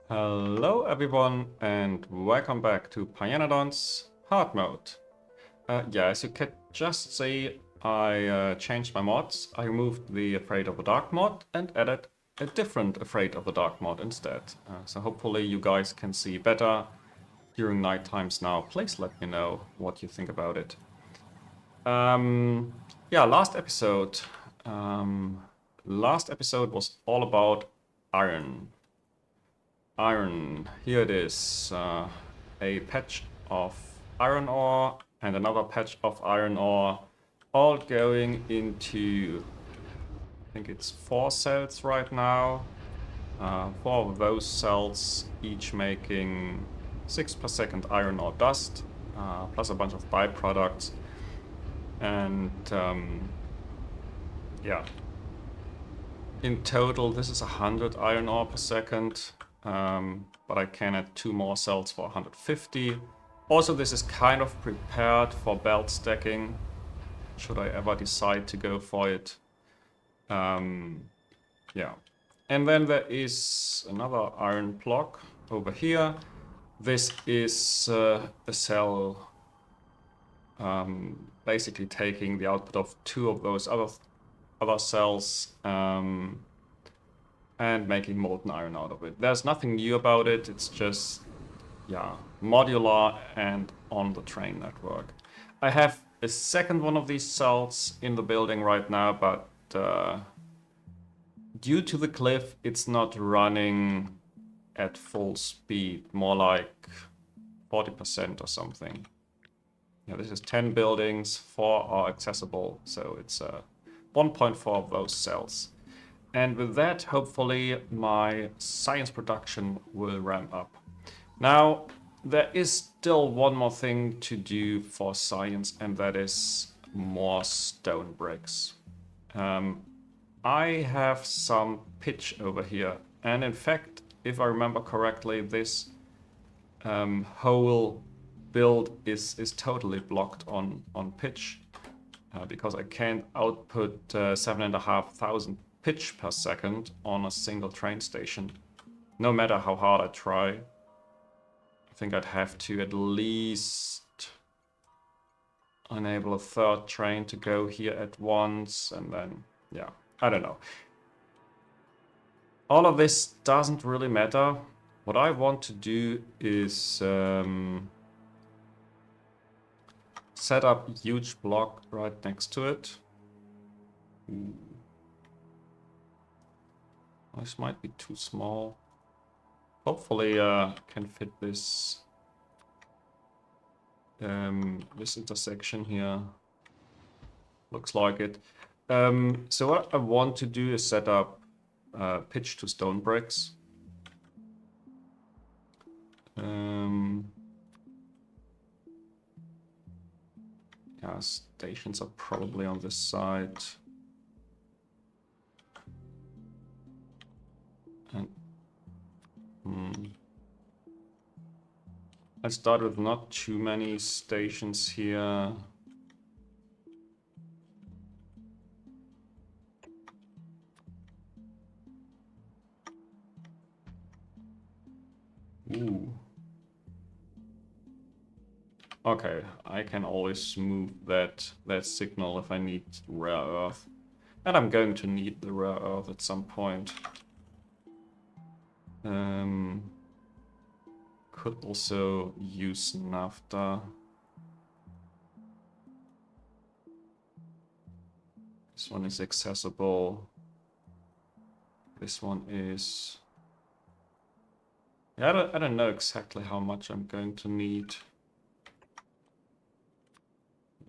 Hello everyone and welcome back to Pyanodons Hard Mode. As you can just see, I changed my mods. I removed the Afraid of the Dark mod and added a different Afraid of the Dark mod instead. So hopefully you guys can see better during night times now. Please let me know what you think about it. Last episode. Last episode was all about iron. Iron, here it is, a patch of iron ore and another patch of iron ore, all going into, I think it's 4 cells right now. 4 of those cells each making 6 per second iron ore dust, plus a bunch of byproducts. And in total this is 100 iron ore per second. But I can add 2 more cells for 150. Also, this is kind of prepared for belt stacking, should I ever decide to go for it. And then there is another iron block over here. This is a cell basically taking the output of 2 of those other cells and making molten iron out of it. There's nothing new about it, it's just, modular and on the train network. I have a second one of these cells in the building right now, but due to the cliff, it's not running at full speed, more like 40% or something. This is 10 buildings, 4 are accessible, so it's 1.4 of those cells. And with that, hopefully, my science production will ramp up. Now, there is still one more thing to do for science, and that is more stone bricks. I have some pitch over here. And in fact, if I remember correctly, this whole build is totally blocked on pitch. Because I can't output 7,500 pitch per second on a single train station, no matter how hard I try. I think I'd have to at least enable a 3rd train to go here at once, and then, I don't know. All of this doesn't really matter. What I want to do is set up a huge block right next to it. This might be too small. Hopefully can fit this this intersection here. Looks like it. So what I want to do is set up pitch to stone bricks. Stations are probably on this side. And I start with not too many stations here. Ooh. Okay, I can always move that signal if I need rare earth. And I'm going to need the rare earth at some point. Could also use naphtha. This one is accessible. This one is... I don't know exactly how much I'm going to need.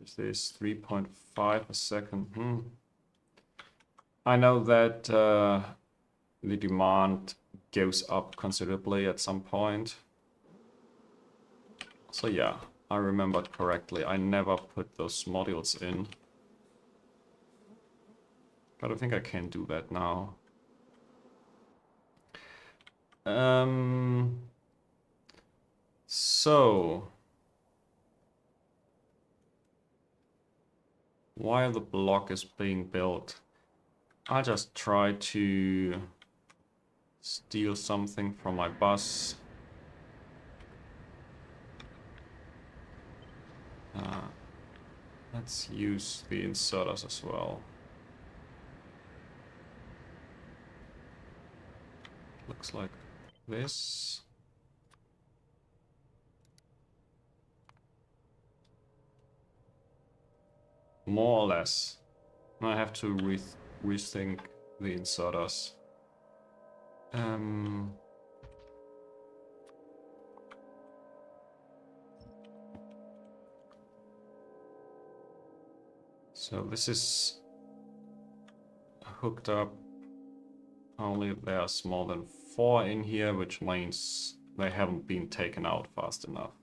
Is this 3.5 a second? I know that the demand goes up considerably at some point. So yeah, I remembered correctly. I never put those modules in. But I think I can do that now. So while the block is being built, I'll just try to steal something from my bus. Let's use the inserters as well. Looks like this. More or less. I have to rethink the inserters. So this is hooked up. Only there's more than 4 in here, which means they haven't been taken out fast enough.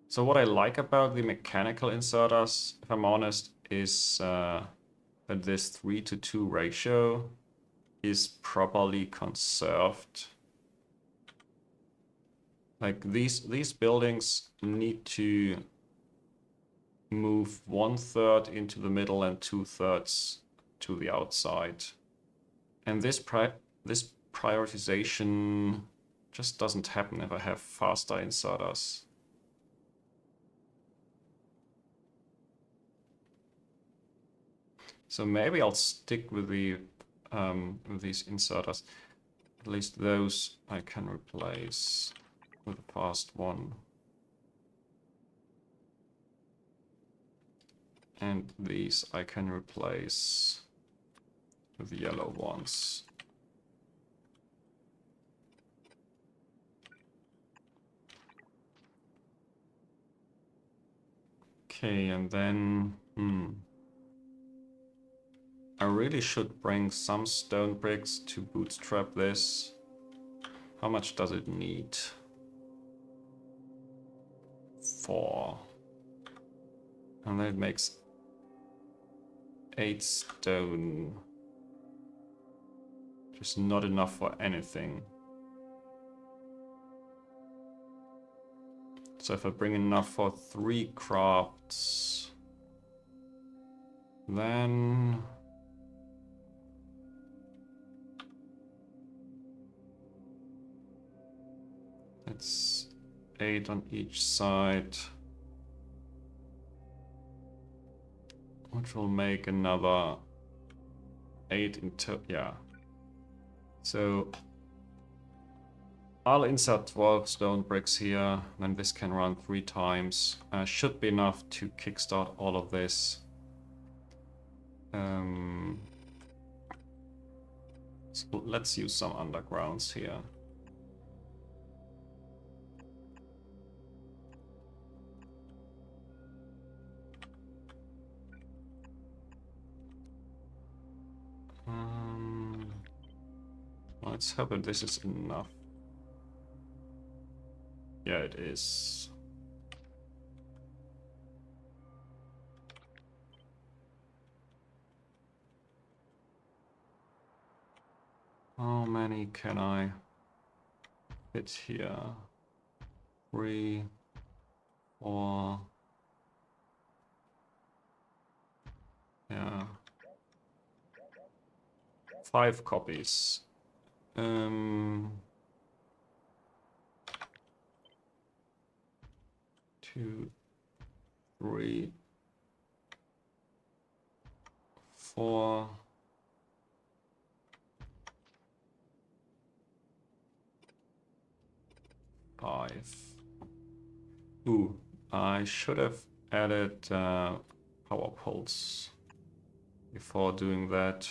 So what I like about the mechanical inserters, if I'm honest, is that this 3:2 ratio is properly conserved. Like these buildings need to move 1/3 into the middle and 2/3 to the outside. And this prioritization just doesn't happen if I have faster inserters. So maybe I'll stick with the with these inserters. At least those I can replace with a fast one. And these I can replace with the yellow ones. Okay, and then I really should bring some stone bricks to bootstrap this. How much does it need? 4. And then it makes 8 stone. Just not enough for anything. So if I bring enough for 3 crafts, then it's 8 on each side, which will make another 8 into, yeah. So I'll insert 12 stone bricks here, then this can run 3 times. Should be enough to kickstart all of this. So let's use some undergrounds here. Let's hope that this is enough. Yeah, it is. How many can I fit here? 3, 4. Yeah. 5 copies. 2, 3, 4. 5. Ooh, I should have added power poles before doing that.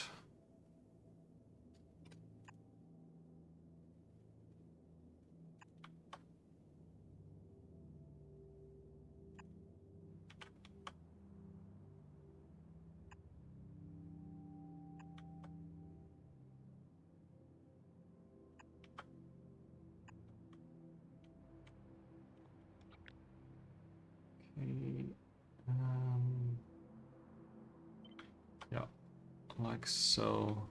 Yeah, like so.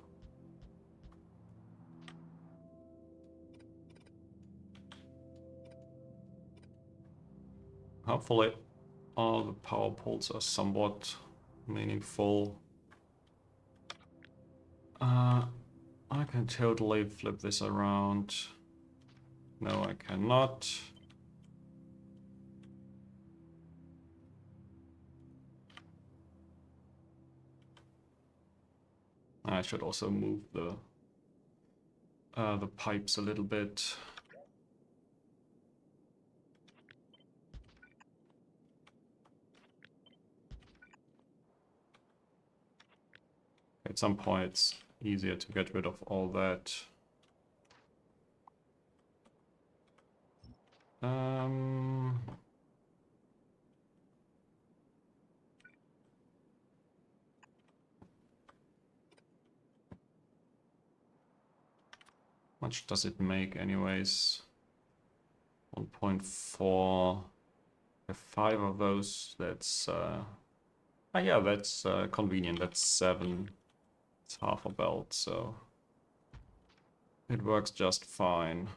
Hopefully all the power poles are somewhat meaningful. I can totally flip this around. No, I cannot. I should also move the pipes a little bit. At some point, it's easier to get rid of all that. Much does it make anyways? 1.4. Have 5 of those. That's yeah, that's convenient. That's 7. It's half a belt, so it works just fine.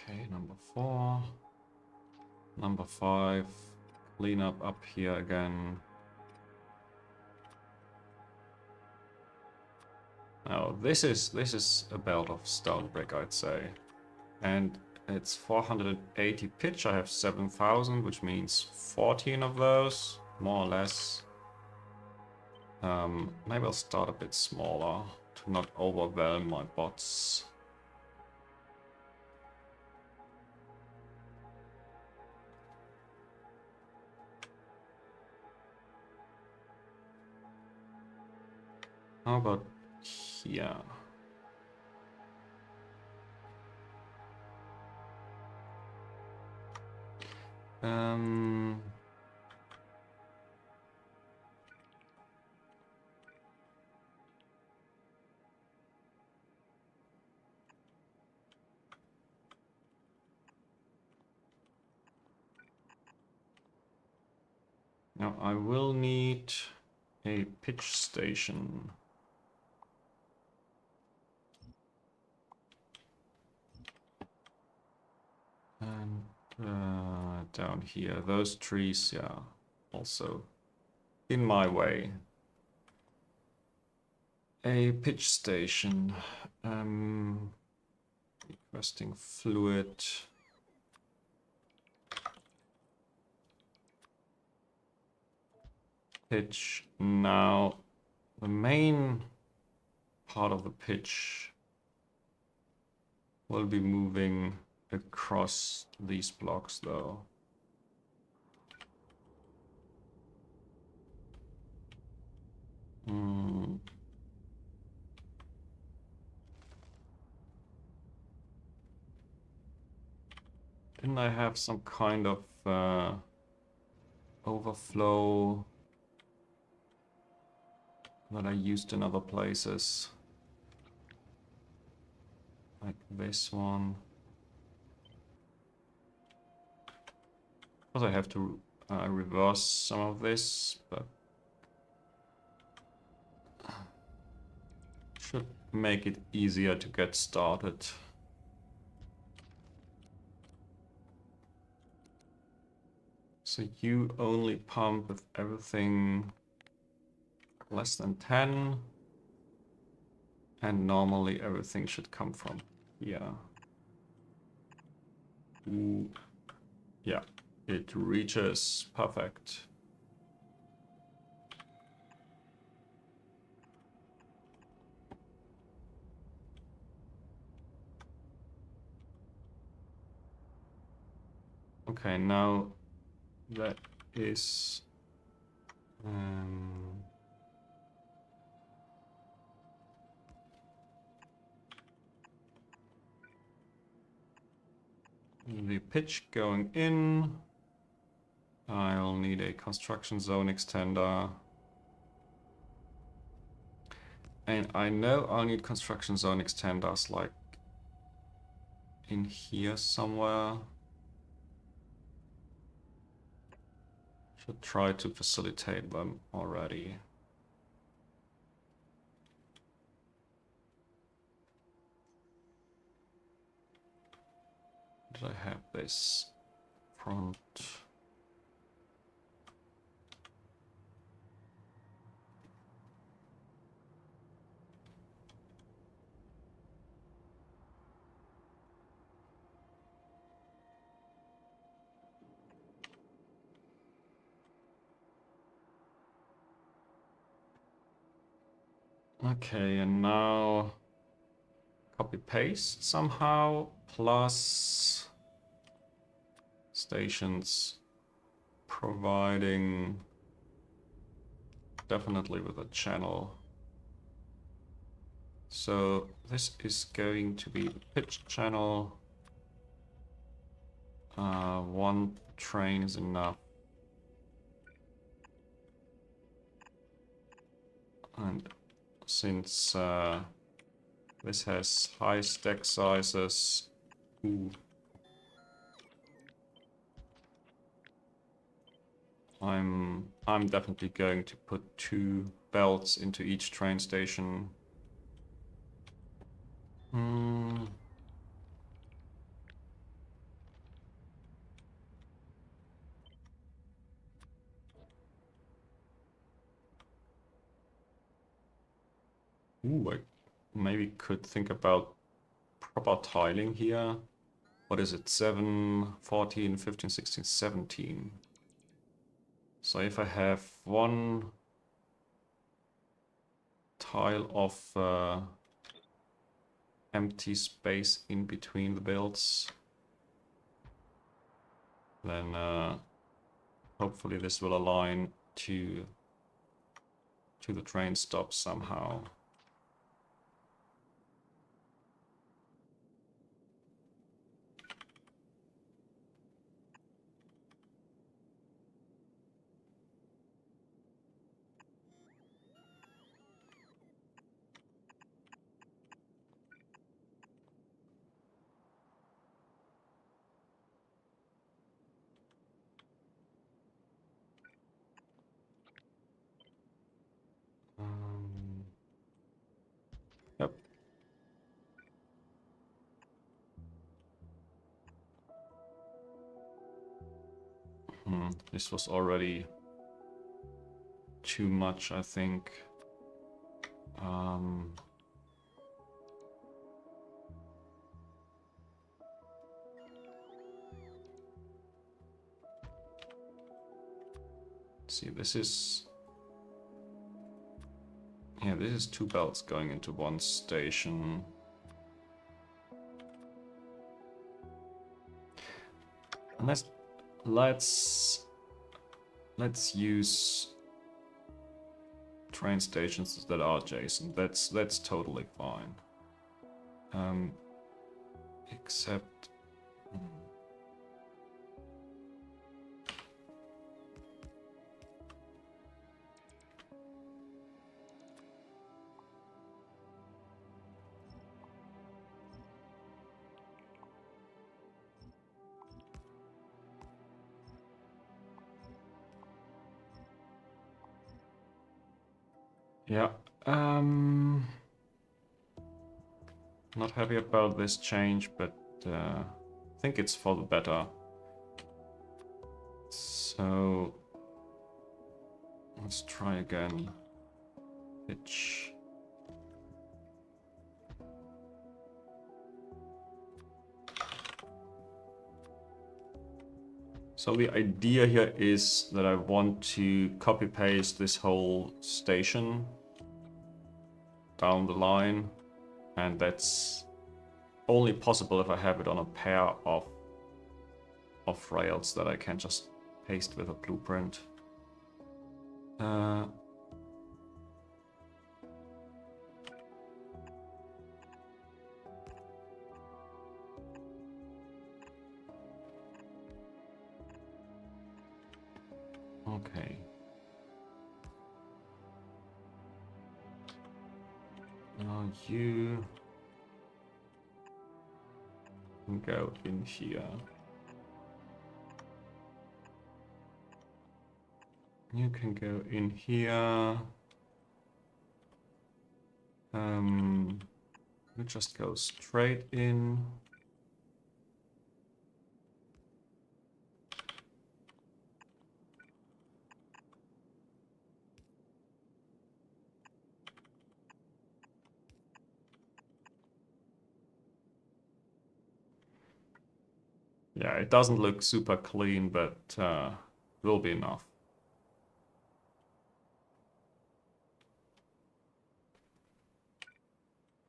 Okay, number 4. Number 5. Clean up here again. Now this is a belt of stone brick, I'd say, and it's 480 pitch. I have 7,000, which means 14 of those, more or less. Maybe I'll start a bit smaller to not overwhelm my bots. How about here? Now I will need a pitch station. And down here, those trees, yeah, also in my way. A pitch station. Requesting fluid. Pitch. Now, the main part of the pitch will be moving across these blocks, though. Didn't I have some kind of overflow that I used in other places? Like this one. Of course I have to reverse some of this, but should make it easier to get started. So you only pump with everything less than 10, and normally everything should come from here. Ooh. Yeah, it reaches. Perfect. Okay, now that is the pitch going in. I'll need a construction zone extender. And I know I'll need construction zone extenders like in here somewhere. Should try to facilitate them already. Did I have this front? Okay, and now copy paste somehow, plus stations providing definitely with a channel. So this is going to be the pitch channel. One train is enough. And since this has high stack sizes, I'm definitely going to put 2 belts into each train station. I maybe could think about proper tiling here. What is it? 7, 14, 15, 16, 17. So if I have one tile of empty space in between the builds, then hopefully this will align to the train stops somehow. Yep. This was already too much, I think. See, this is... Yeah, this is 2 belts going into one station. And let's use train stations that are adjacent. That's totally fine. Except... Yeah, not happy about this change, but I think it's for the better. So let's try again. Pitch. So the idea here is that I want to copy paste this whole station down the line, and that's only possible if I have it on a pair of rails that I can just paste with a blueprint. Okay. Now you can go in here. You can go in here. You just go straight in. Yeah, it doesn't look super clean, but will be enough.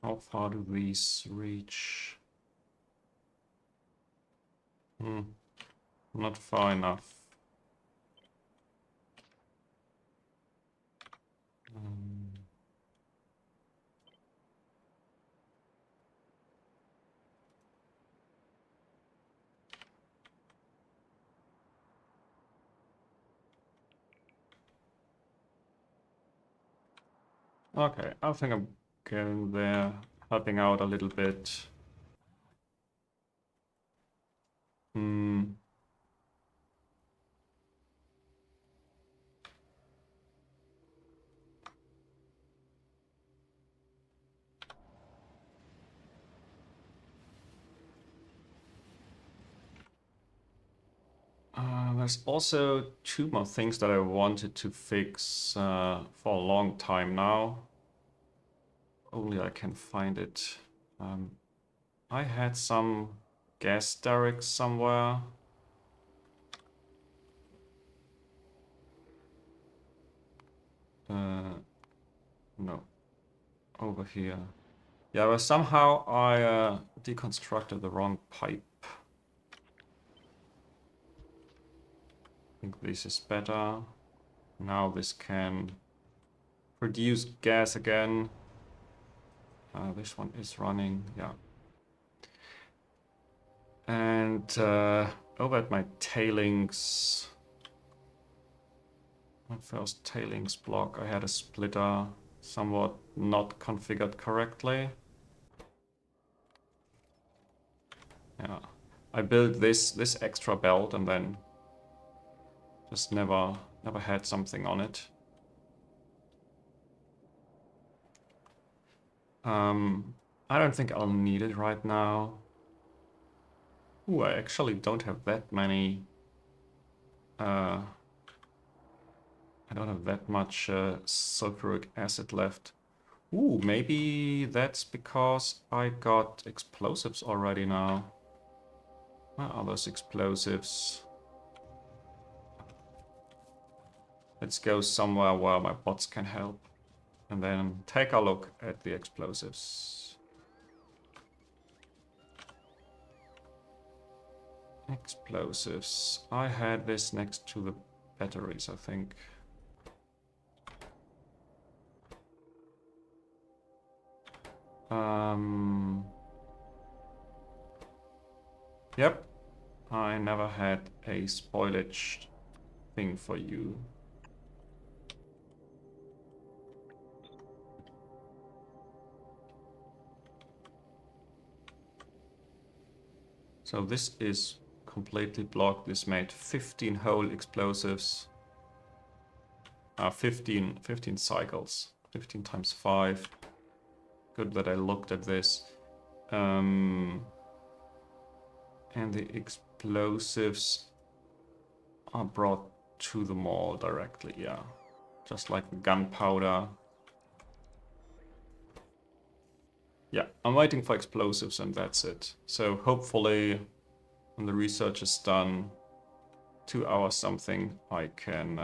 How far do these reach? Not far enough. Okay, I think I'm going there, helping out a little bit. There's also two more things that I wanted to fix for a long time now. Only I can find it. I had some gas derricks somewhere. No, over here. Yeah, but somehow I deconstructed the wrong pipe. I think this is better. Now this can produce gas again. This one is running, yeah. And over at my tailings, my first tailings block, I had a splitter somewhat not configured correctly. Yeah, I built this extra belt and then just never had something on it. I don't think I'll need it right now. Ooh, I actually don't have that many. I don't have that much sulfuric acid left. Ooh, maybe that's because I got explosives already now. Where are those explosives? Let's go somewhere where my bots can help. And then take a look at the explosives. Explosives. I had this next to the batteries, I think. Yep. I never had a spoilage thing for you. So this is completely blocked. This made 15 whole explosives. 15 cycles. 15 times 5. Good that I looked at this. And the explosives are brought to the mall directly, yeah. Just like gunpowder. Yeah, I'm waiting for explosives and that's it. So hopefully when the research is done, 2 hours something, I can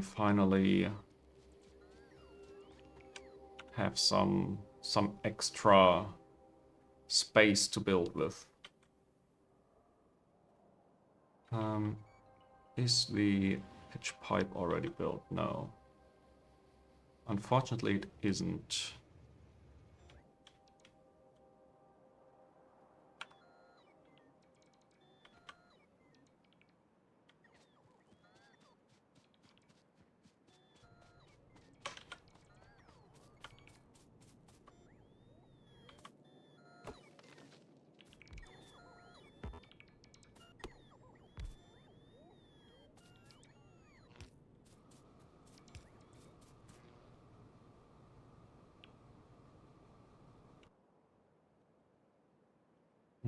finally have some extra space to build with. Is the pitch pipe already built? No. Unfortunately, it isn't.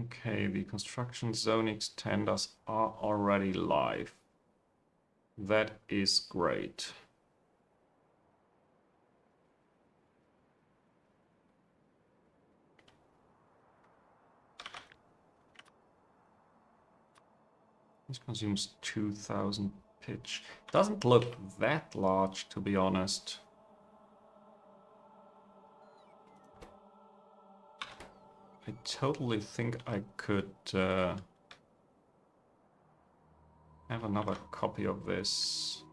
Okay, the construction zone extenders are already live. That is great. This consumes 2000 pitch. Doesn't look that large, to be honest. I totally think I could have another copy of this.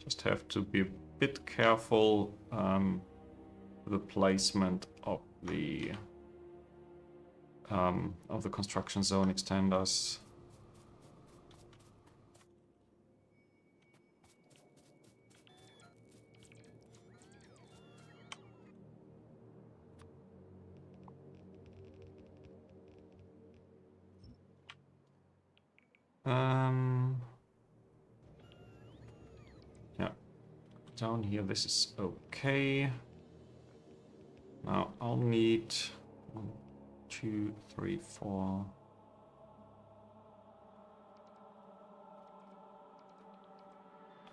Just have to be a bit careful with the placement of the construction zone extenders. Yeah, down here this is okay. Now I'll need 1, 2, 3, 4.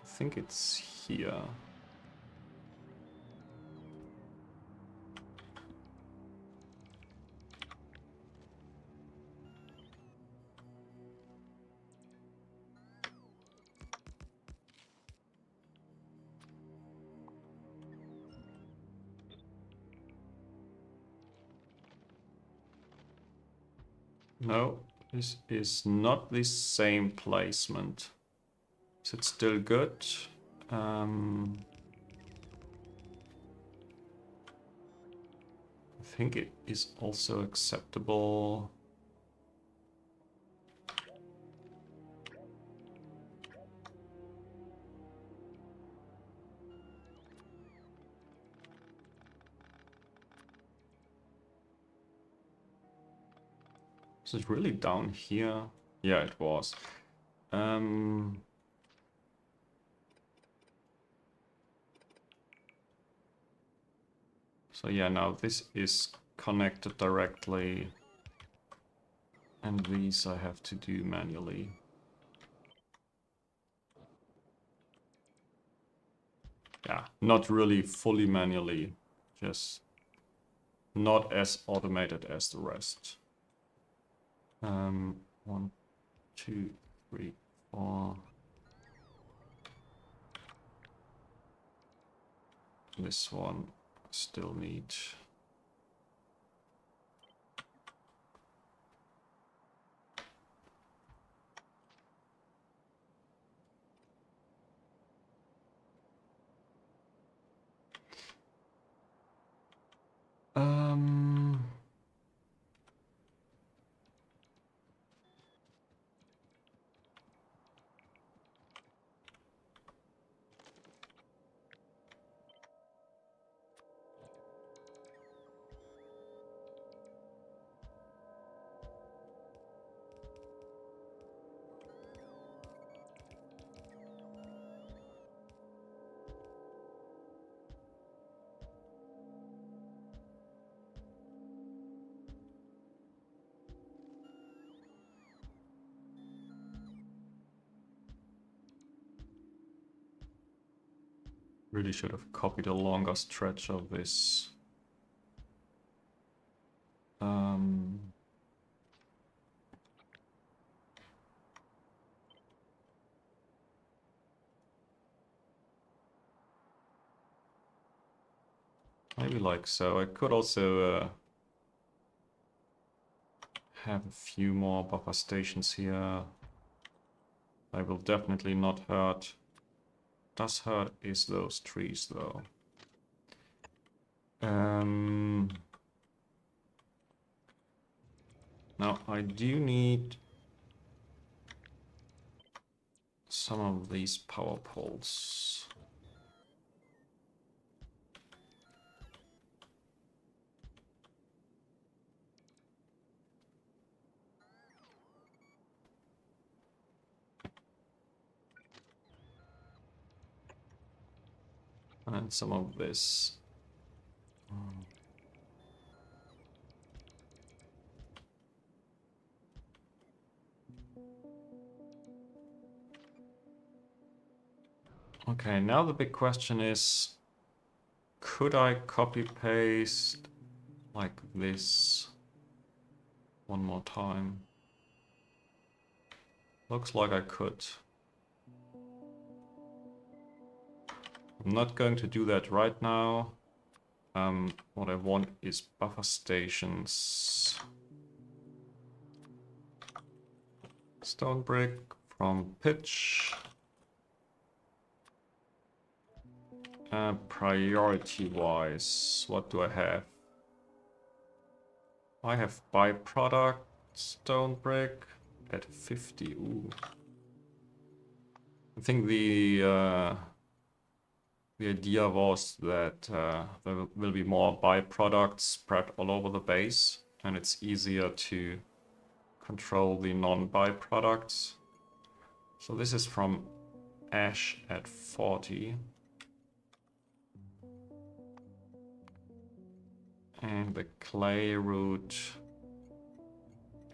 I think it's here. No, this is not the same placement. Is it still good? I think it is also acceptable. Is it really down here? Yeah, it was. So yeah, now this is connected directly, and these I have to do manually. Yeah, not really fully manually, just not as automated as the rest. 1, 2, 3, 4. This one still need. Really should have copied a longer stretch of this. Maybe like so. I could also have a few more buffer stations here. I will definitely not hurt. Does hurt is those trees though. Now I do need some of these power poles. And some of this. Okay, now the big question is, could I copy paste like this one more time? Looks like I could. I'm not going to do that right now. What I want is buffer stations. Stone brick from pitch. Priority-wise, what do I have? I have byproduct stone brick at 50. Ooh. I think the idea was that there will be more byproducts spread all over the base, and it's easier to control the non-byproducts. So this is from ash at 40. And the clay root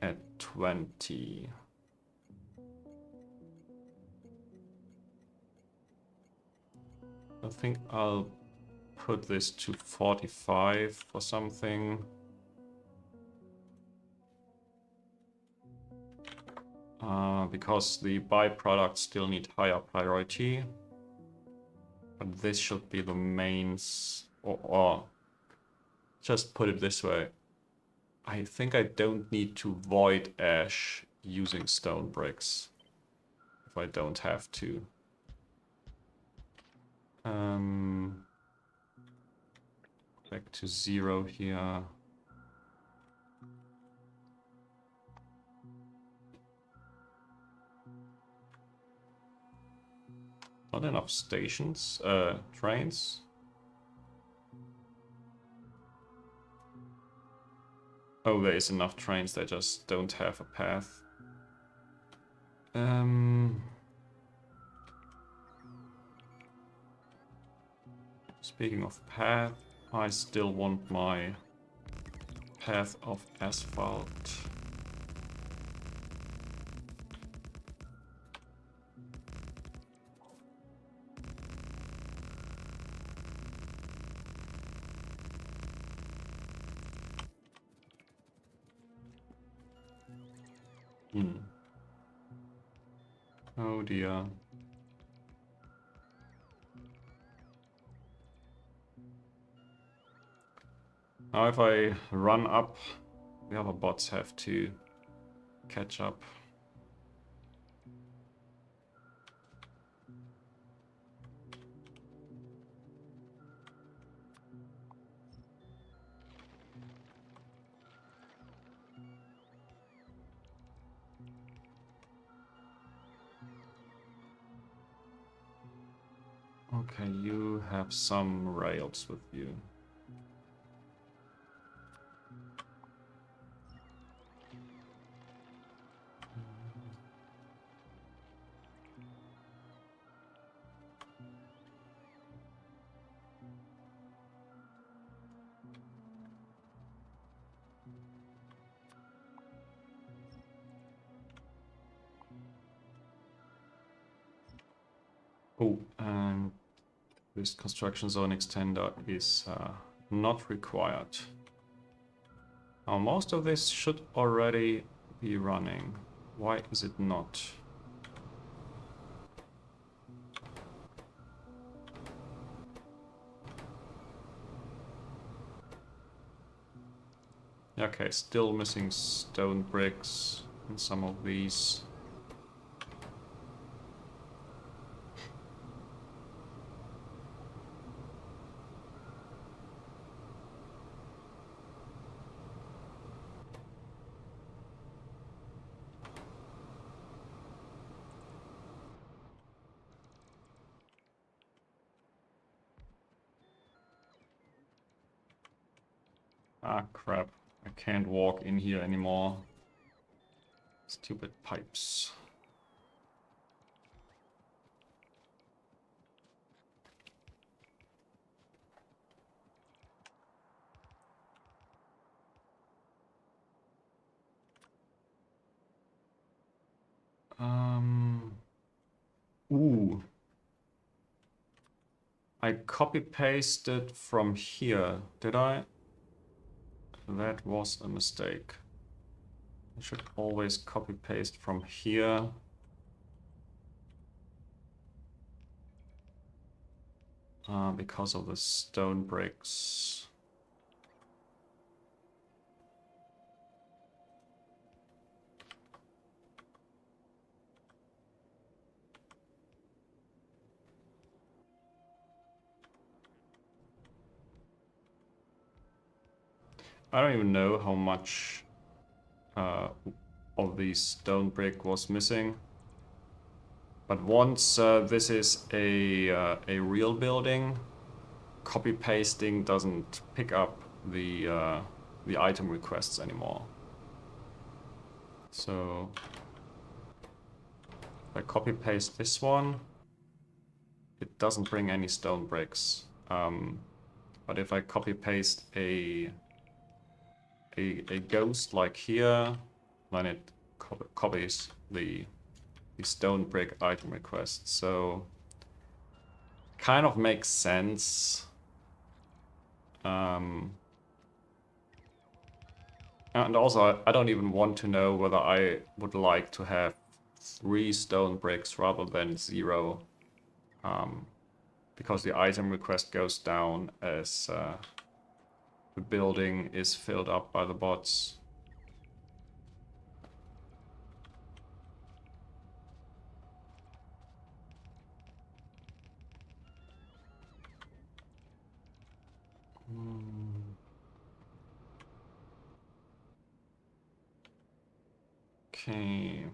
at 20. I think I'll put this to 45 for something. Because the byproducts still need higher priority. But this should be the mains, or just put it this way. I think I don't need to void ash using stone bricks if I don't have to. Back to 0 here. Not enough stations, trains. Oh, there is enough trains, they just don't have a path. Speaking of path, I still want my path of asphalt. Oh dear. Now if I run up, the other bots have to catch up. Okay, you have some rails with you. Oh, and this construction zone extender is not required. Now most of this should already be running. Why is it not? Okay, still missing stone bricks in some of these. Ah, crap. I can't walk in here anymore. Stupid pipes. Ooh. I copy-pasted from here, did I? That was a mistake. I should always copy-paste from here. Because of the stone bricks. I don't even know how much of the stone brick was missing. But once this is a real building, copy pasting doesn't pick up the item requests anymore. So if I copy paste this one, it doesn't bring any stone bricks. But if I copy paste a ghost like here, then it copies the stone brick item request. So kind of makes sense. And also, I don't even want to know whether I would like to have 3 stone bricks rather than 0. Because the item request goes down as the building is filled up by the bots. Okay.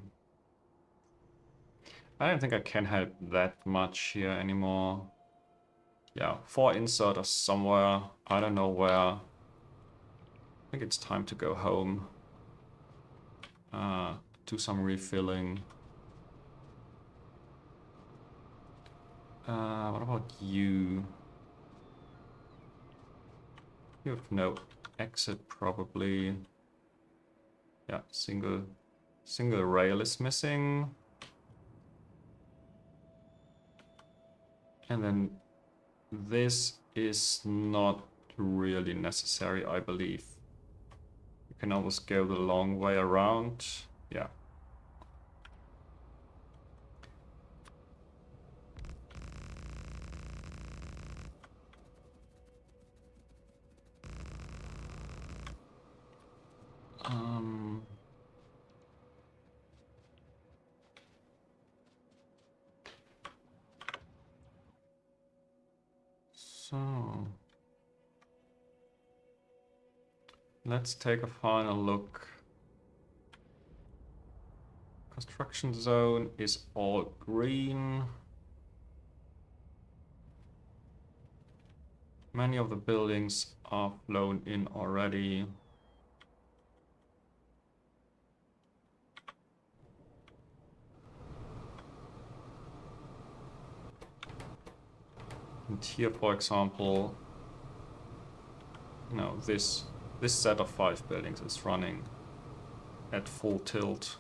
I don't think I can help that much here anymore. Yeah, 4 inserters somewhere. I don't know where. I think it's time to go home. Do some refilling. What about you? You have no exit probably. Yeah, single rail is missing. And then this is not really necessary, I believe. You can always go the long way around. Yeah. So let's take a final look. Construction zone is all green. Many of the buildings are flown in already. And here, for example, no, this set of 5 buildings is running at full tilt.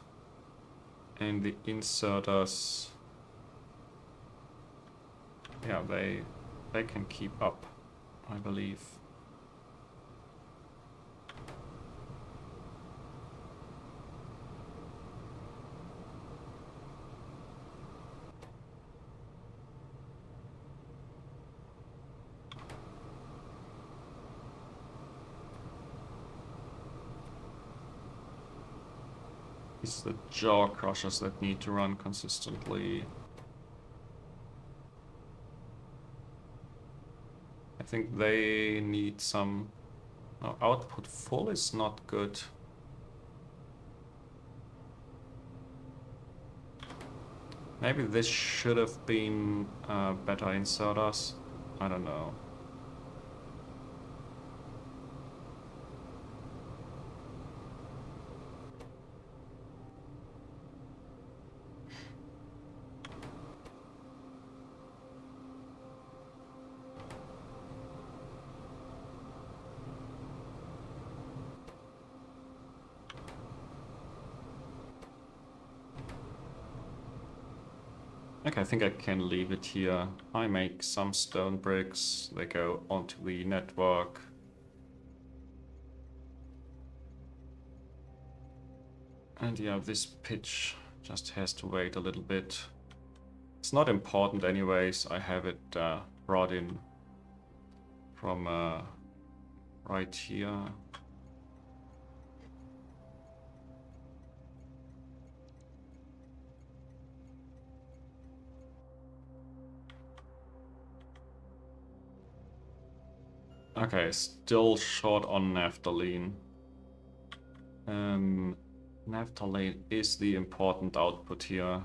And the inserters, yeah, they can keep up, I believe. It's the jaw crushers that need to run consistently. I think they need some... No, output full is not good. Maybe this should have been better inserters. I don't know. Okay, I think I can leave it here. I make some stone bricks. They go onto the network. And yeah, this pitch just has to wait a little bit. It's not important anyways. I have it brought in from right here. Okay, still short on naphthalene. Naphthalene is the important output here.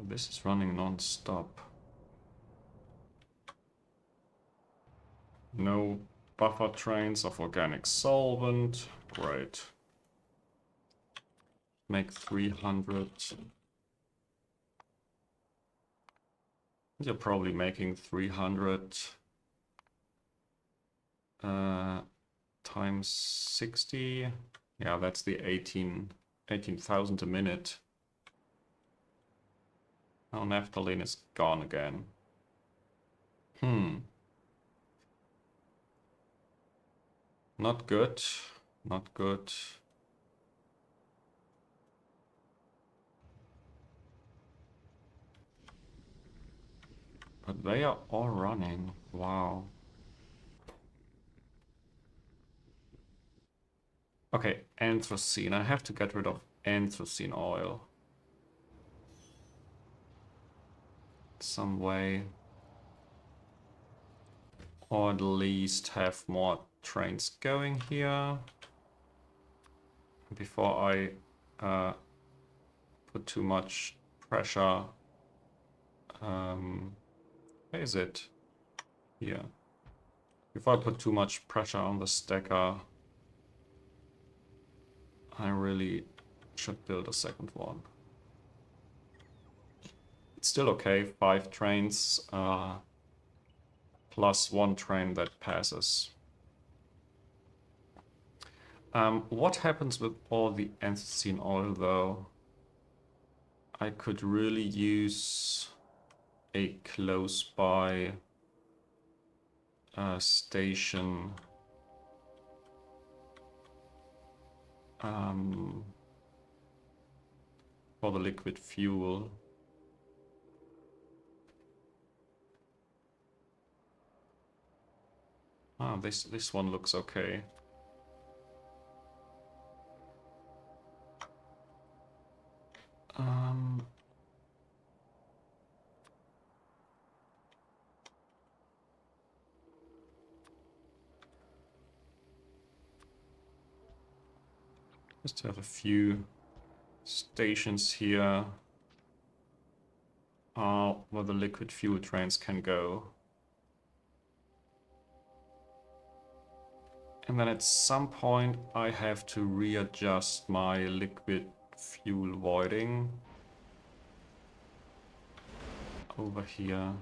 This is running non-stop. No buffer trains of organic solvent. Great. Make 300. You're probably making 300 times 60. Yeah, that's the 18,000 a minute. Now naphthalene is gone again. Not good. Not good. But they are all running. Wow. Okay, anthracene. I have to get rid of anthracene oil. Some way. Or at least have more trains going here. Before I put too much pressure. Where is it? Here. Before I put too much pressure on the stacker, I really should build a second one. It's still okay, 5 trains plus 1 train that passes. What happens with all the anthracene oil though? I could really use a close by station. For the liquid fuel. Ah, this one looks okay. Just have a few stations here where the liquid fuel trains can go. And then at some point I have to readjust my liquid fuel voiding over here. I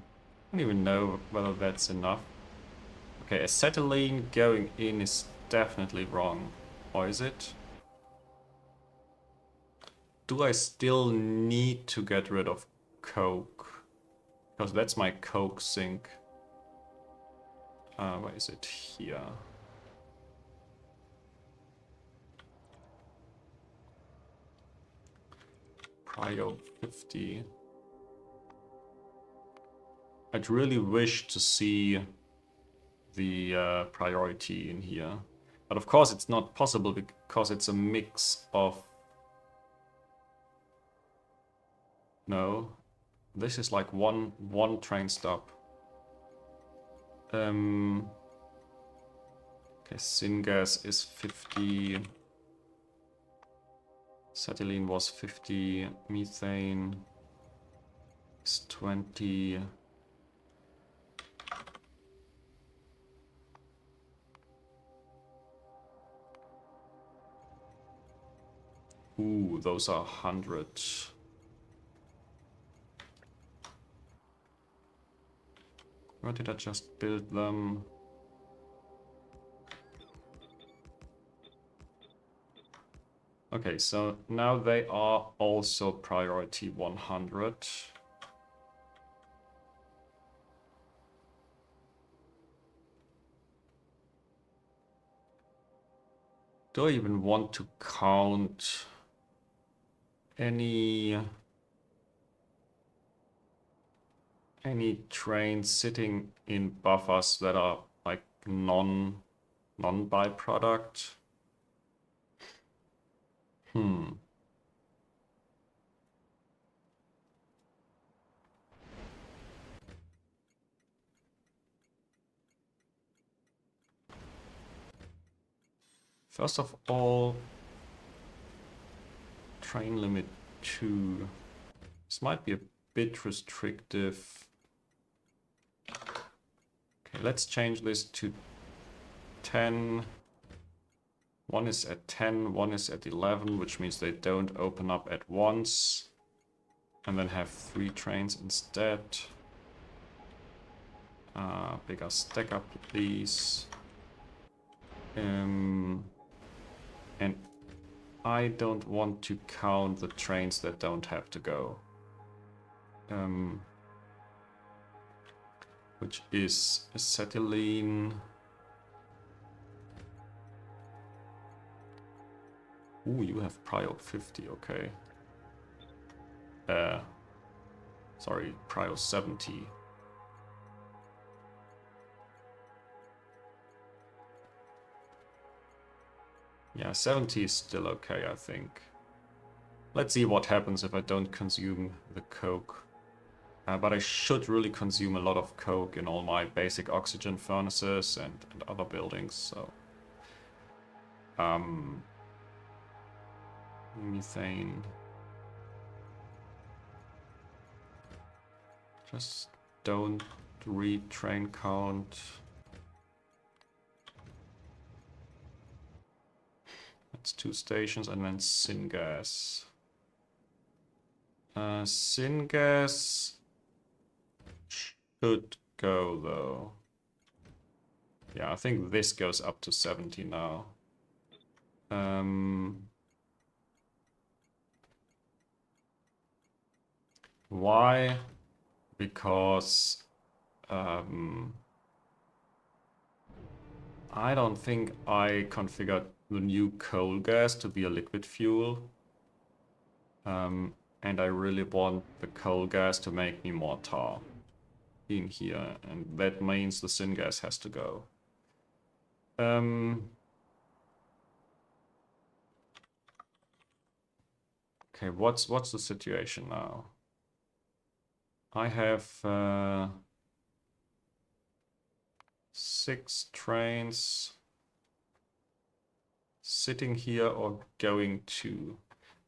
don't even know whether that's enough. Okay, acetylene going in is definitely wrong. Or is it? Do I still need to get rid of coke? Because that's my coke sink. Where is it? Here. Prio 50. I'd really wish to see the priority in here. But of course it's not possible because it's a mix of... No. This is like one train stop. Okay, syngas is 50. Acetylene was 50. Methane is 20. Ooh, those are 100. Or did I just build them? Okay, so now they are also priority 100. Do I even want to count any trains sitting in buffers that are like non-byproduct? First of all, train limit 2. This might be a bit restrictive. Okay, let's change this to 10. One is at 10, one is at 11, which means they don't open up at once. And then have 3 trains instead. Bigger stacker, please. And I don't want to count the trains that don't have to go. Which is acetylene. Ooh, you have prio 50, okay. Sorry, prio 70. Yeah, 70 is still okay, I think. Let's see what happens if I don't consume the coke. But I should really consume a lot of coke in all my basic oxygen furnaces and other buildings, so... Methane. Just don't read train count. That's 2 stations and then syngas. Syngas should go though. Yeah, I think this goes up to 70 now. Why? Because I don't think I configured the new coal gas to be a liquid fuel. And I really want the coal gas to make me more tar in here, and that means the syngas has to go. Okay, what's the situation now? I have 6 trains sitting here or going to.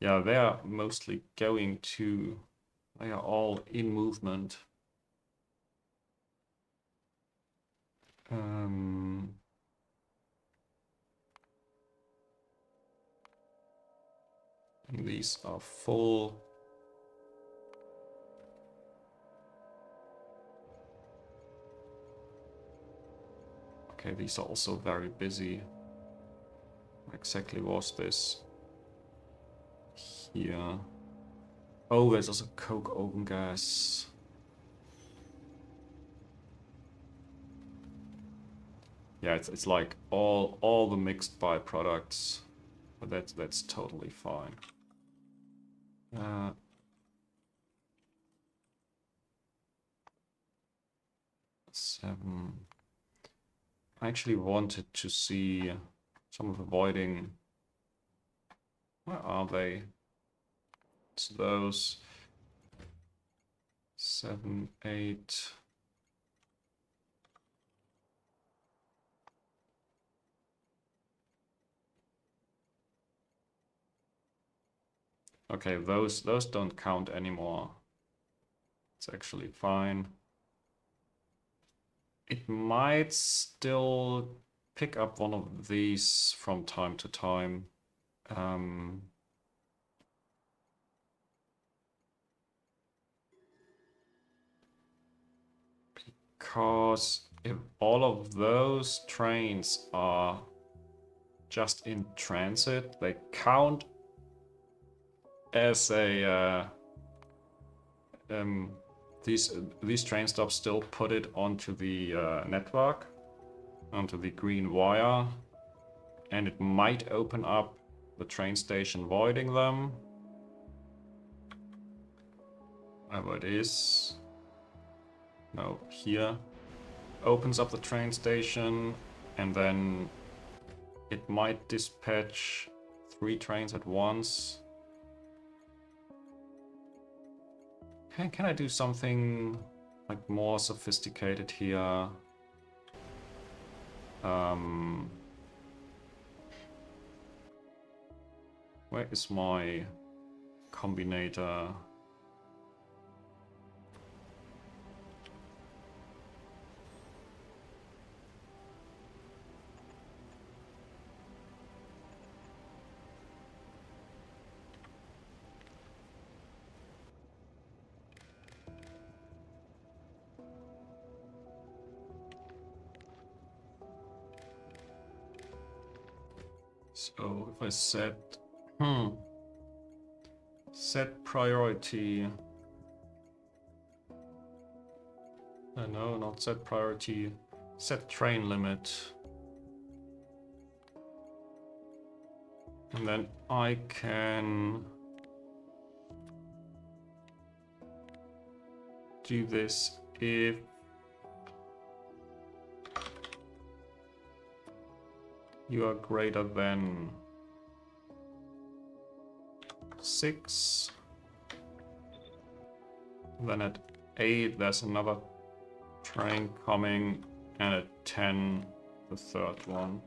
Yeah, they are mostly going to. They are all in movement. And these are full. Okay, these are also very busy. What exactly was this? Here. Oh, there's also coke oven gas. Yeah, it's like all the mixed byproducts, but that's totally fine. 7. I actually wanted to see some of the voiding. Where are they? It's those 7, 8. Okay, those don't count anymore. It's actually fine. It might still pick up one of these from time to time. Because if all of those trains are just in transit, they count as a these train stops still put it onto the network, onto the green wire, and it might open up the train station voiding them. Whatever it is. No, here. Opens up the train station, and then it might dispatch 3 trains at once. Can I do something like more sophisticated here? Where is my combinator? So if I set set priority. No, not set priority. Set train limit. And then I can do this if you are greater than 6. Then at 8 there's another train coming, and at 10 the third one.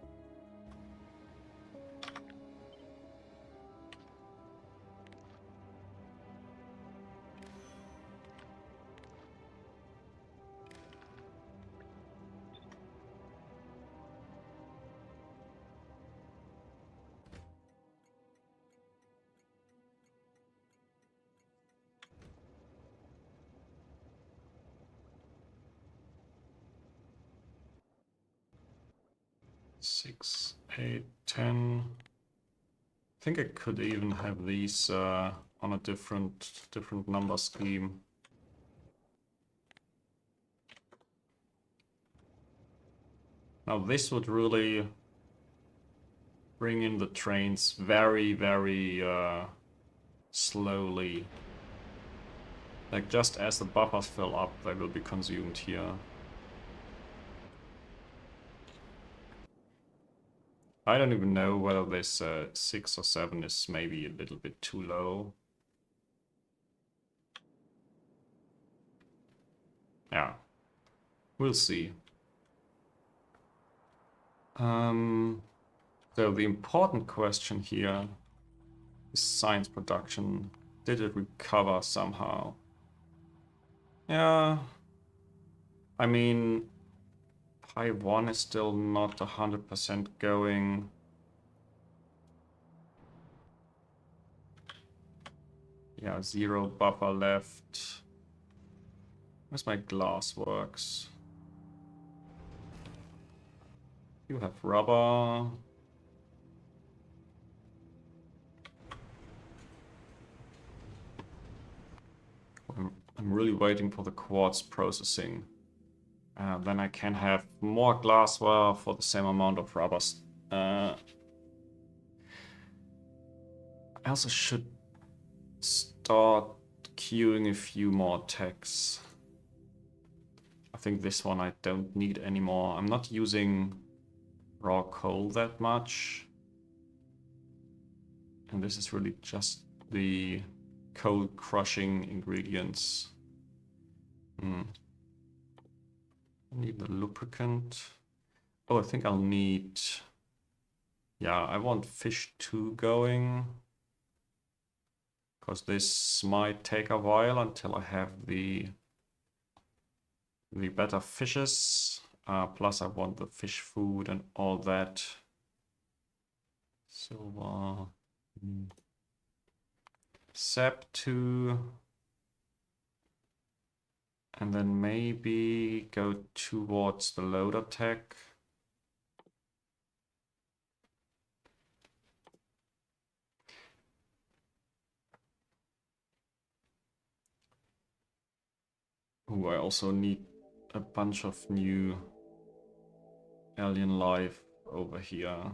Six, 8, 10. I think I could even have these on a different number scheme. Now this would really bring in the trains very, very slowly. Like just as the buffers fill up, they will be consumed here. I don't even know whether this 6 or 7 is maybe a little bit too low. Yeah, we'll see. So the important question here is science production. Did it recover somehow? Yeah. I mean, Pi 1 is still not 100% going. Yeah, 0 buffer left. Where's my glass works? You have rubber. I'm really waiting for the quartz processing. Then I can have more glassware for the same amount of rubber. I also should start queuing a few more techs. I think this one I don't need anymore. I'm not using raw coal that much. And this is really just the coal crushing ingredients. I need the lubricant. Oh, I think I'll need... Yeah, I want fish 2 going. Because this might take a while until I have the better fishes. Plus I want the fish food and all that. So, sap 2. And then maybe go towards the loader tech. Oh, I also need a bunch of new alien life over here.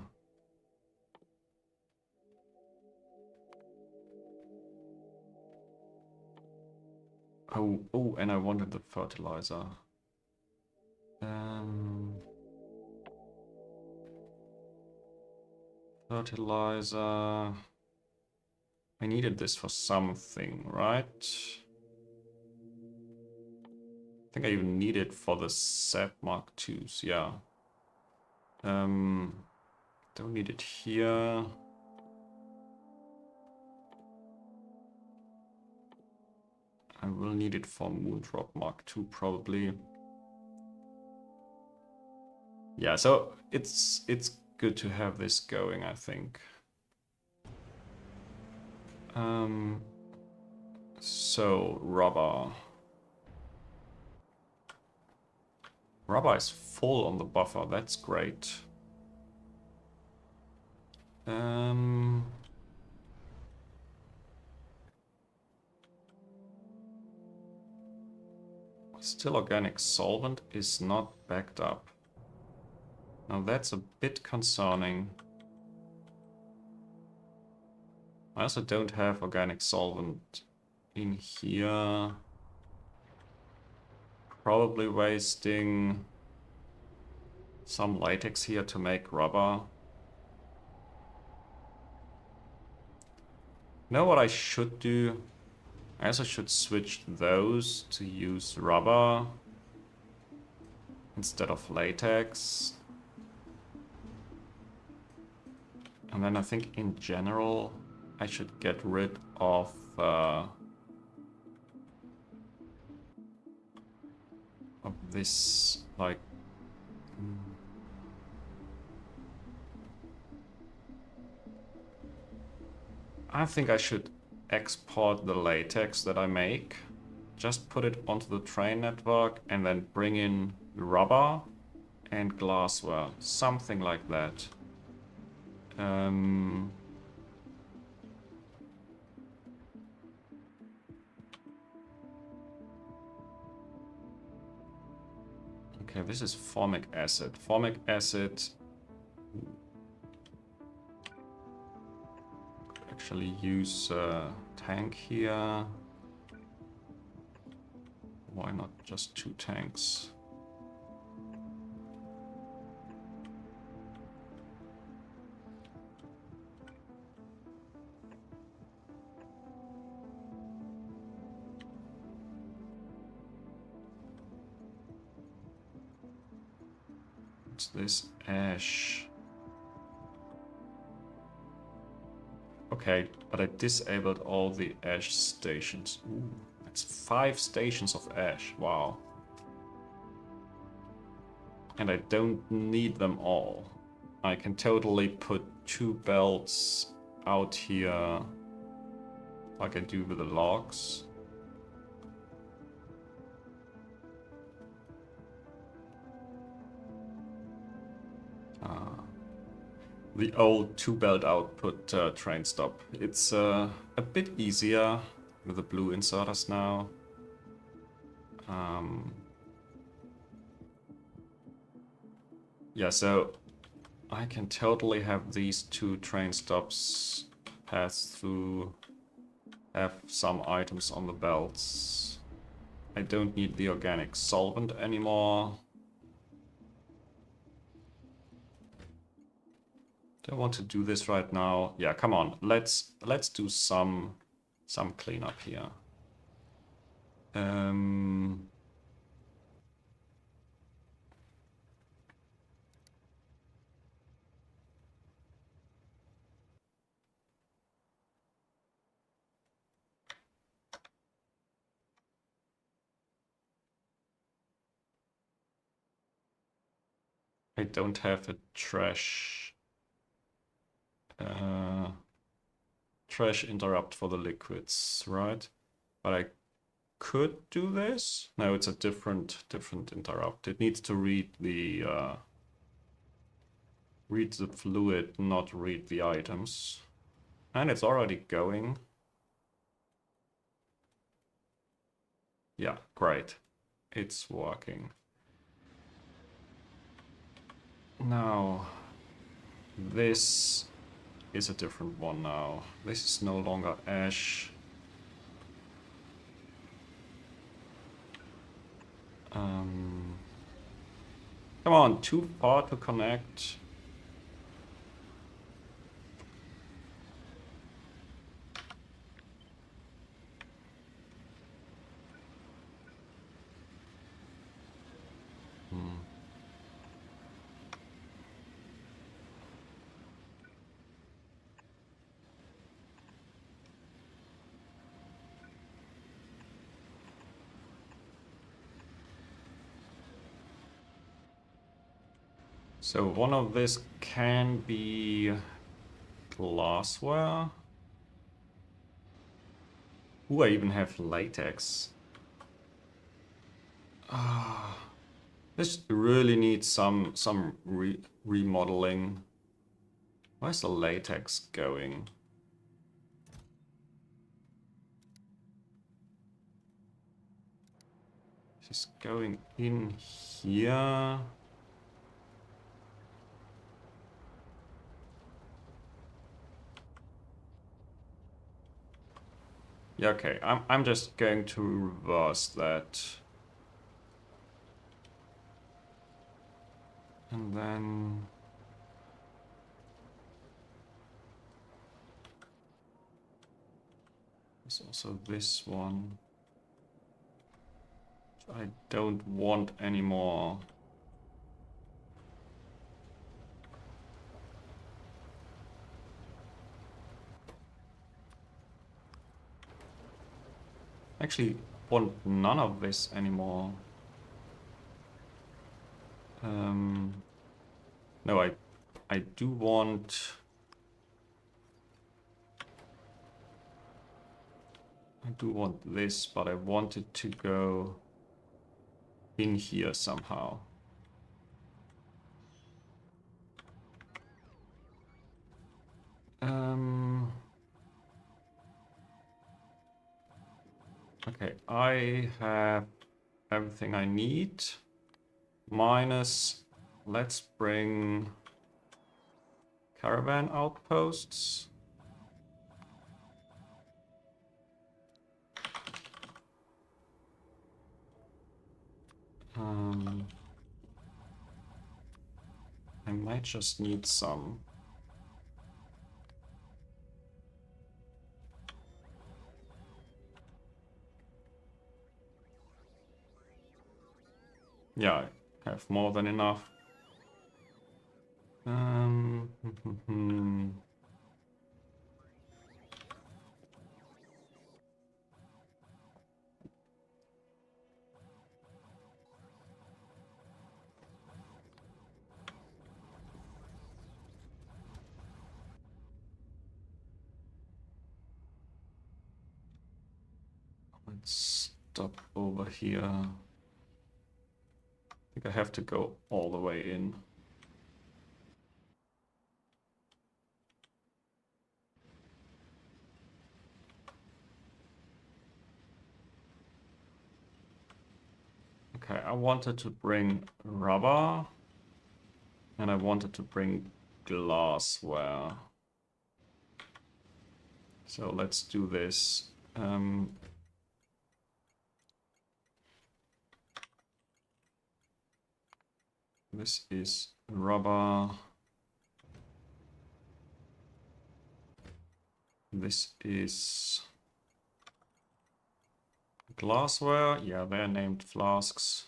Oh, and I wanted the fertilizer. Fertilizer. I needed this for something, right? I think I even need it for the Sap Mark IIs, yeah. Don't need it here. I will need it for Moondrop Mark II probably. Yeah, so it's good to have this going, I think. So rubber. Rubber is full on the buffer, that's great. Still organic solvent is not backed up. Now that's a bit concerning. I also don't have organic solvent in here. Probably wasting some latex here to make rubber. You know what I should do? I also should switch those to use rubber instead of latex. And then I think in general I should get rid of this, like, I think I should export the latex that I make, just put it onto the train network and then bring in rubber and glassware, something like that. Okay, this is formic acid. Formic acid could actually use a tank here. Why not just 2 tanks? What's this? Ash. Okay, but I disabled all the ash stations. Ooh, that's 5 stations of ash. Wow. And I don't need them all. I can totally put 2 belts out here like I do with the logs. The old 2-belt output train stop. It's a bit easier with the blue inserters now. Yeah, so I can totally have these 2 train stops pass through, have some items on the belts. I don't need the organic solvent anymore. Do I want to do this right now? Yeah, come on. Let's do some cleanup here. I don't have a trash interrupt for the liquids, right? But could do this. No, it's a different interrupt. It needs to read the fluid, not read the items. And it's already going. Yeah, great. It's working. Now, this is a different one now. This is no longer ash. Come on, too far to connect. So one of this can be glassware. Ooh, I even have latex. This really needs some remodeling. Where's the latex going? This is going in here. Yeah, okay. I'm just going to reverse that. And then there's also this one. I don't want anymore. Actually, want none of this anymore. No, I do want. I do want this, but I want it to go in here somehow. Okay, I have everything I need. Minus, let's bring caravan outposts. I might just need some. Yeah, I have more than enough. Let's stop over here. I think I have to go all the way in. Okay, I wanted to bring rubber and I wanted to bring glassware. So let's do this. This is rubber. This is glassware. Yeah, they're named flasks.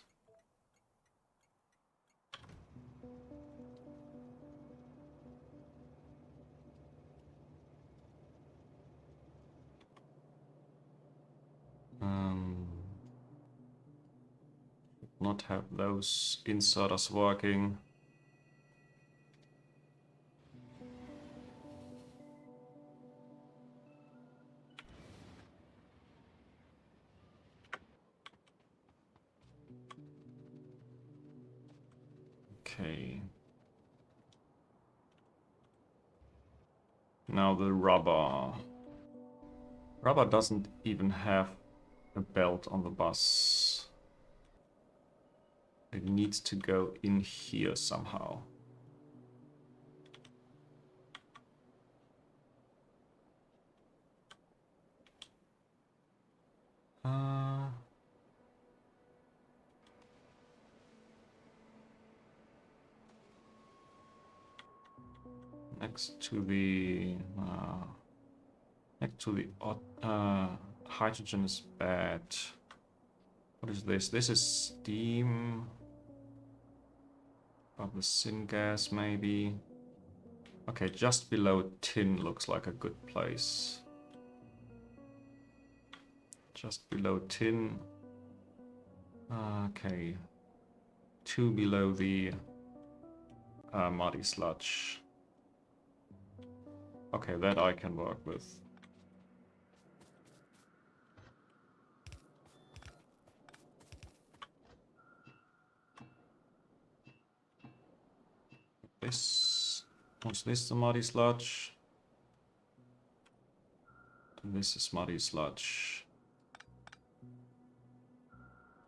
Not have those inserters working. Okay. Now the rubber. Rubber doesn't even have a belt on the bus. It needs to go in here somehow. Next to the hydrogen is bad. What is this? This is steam. Of the syngas maybe. Okay, just below tin looks like a good place. Just below tin. Okay. 2 below the muddy sludge. Okay, that I can work with. What's this, the muddy sludge? And this is muddy sludge.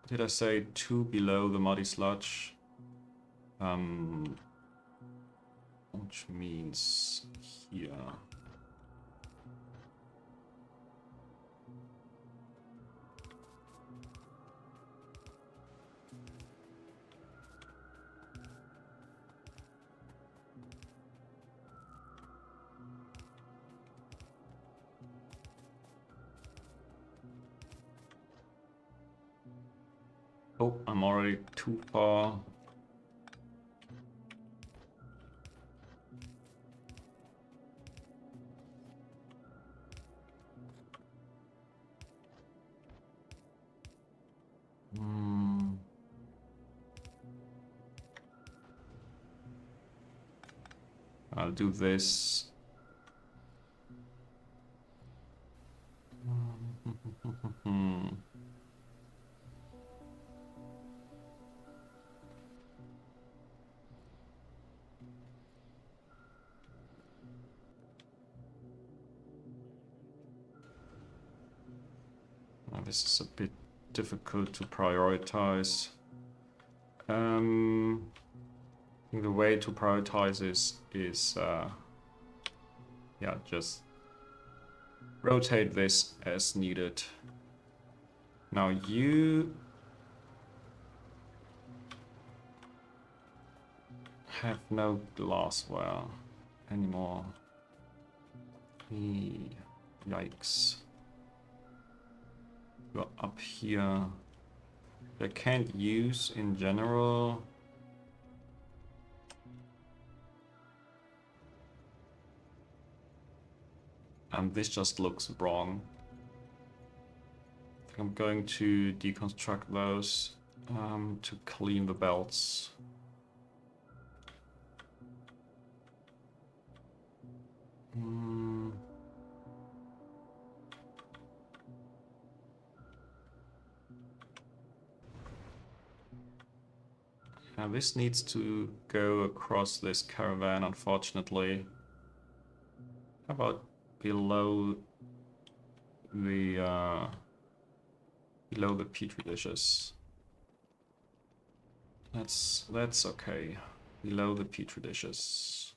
Did I say 2 below the muddy sludge? Which means here. Oh, I'm already too far. I'll do this. This is a bit difficult to prioritize. The way to prioritize is yeah, just rotate this as needed. Now you have no glassware anymore. Yikes. You're up here. I can't use in general. And this just looks wrong. I think I'm going to deconstruct those to clean the belts. Now this needs to go across this caravan, unfortunately. How about below the petri dishes? That's okay. Below the petri dishes.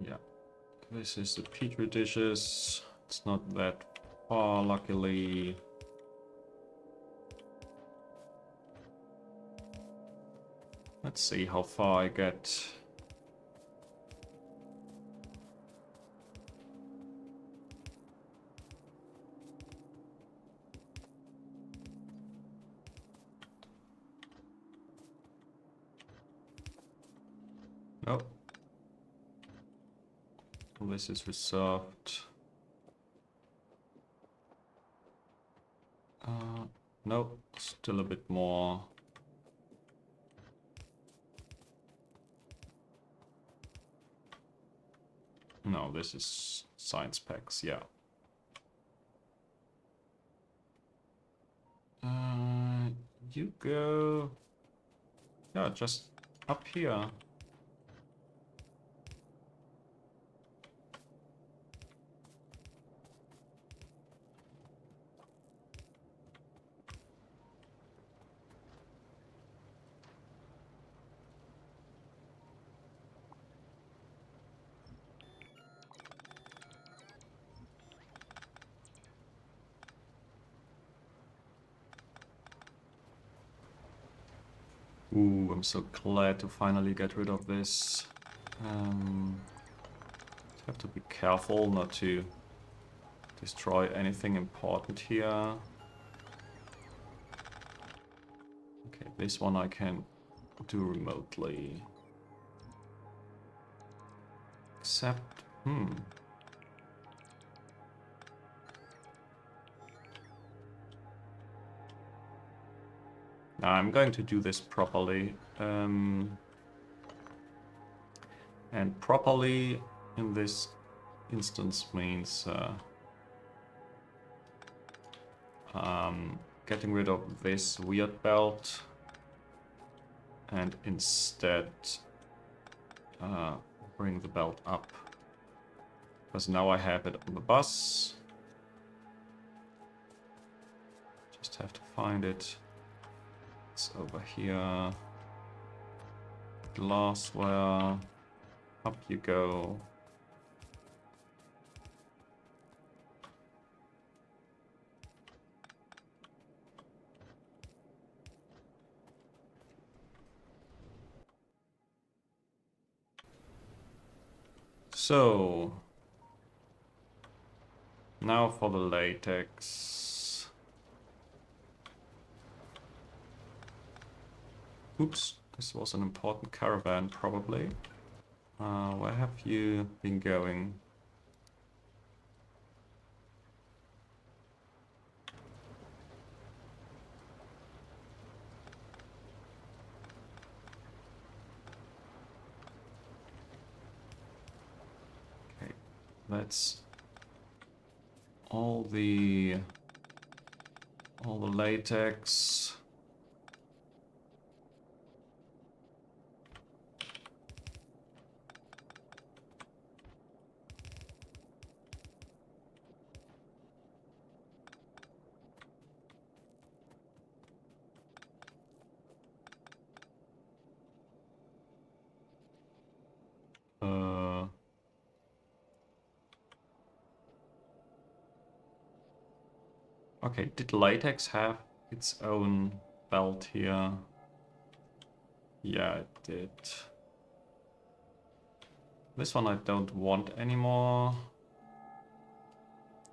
Yeah, this is the petri dishes. It's not that far, luckily. Let's see how far I get. Nope. This is reserved. Nope, still a bit more. No, this is science packs, yeah. You go... Yeah, just up here. Ooh, I'm so glad to finally get rid of this. Have to be careful not to destroy anything important here. Okay, this one I can do remotely. Except, I'm going to do this properly. And properly in this instance means getting rid of this weird belt and instead bring the belt up. Because now I have it on the bus. Just have to find it. It's over here. Glassware. Up you go. So, now for the latex. Oops, this was an important caravan probably. Where have you been going? Okay, that's all the latex. Okay, did latex have its own belt here? Yeah, it did. This one I don't want anymore.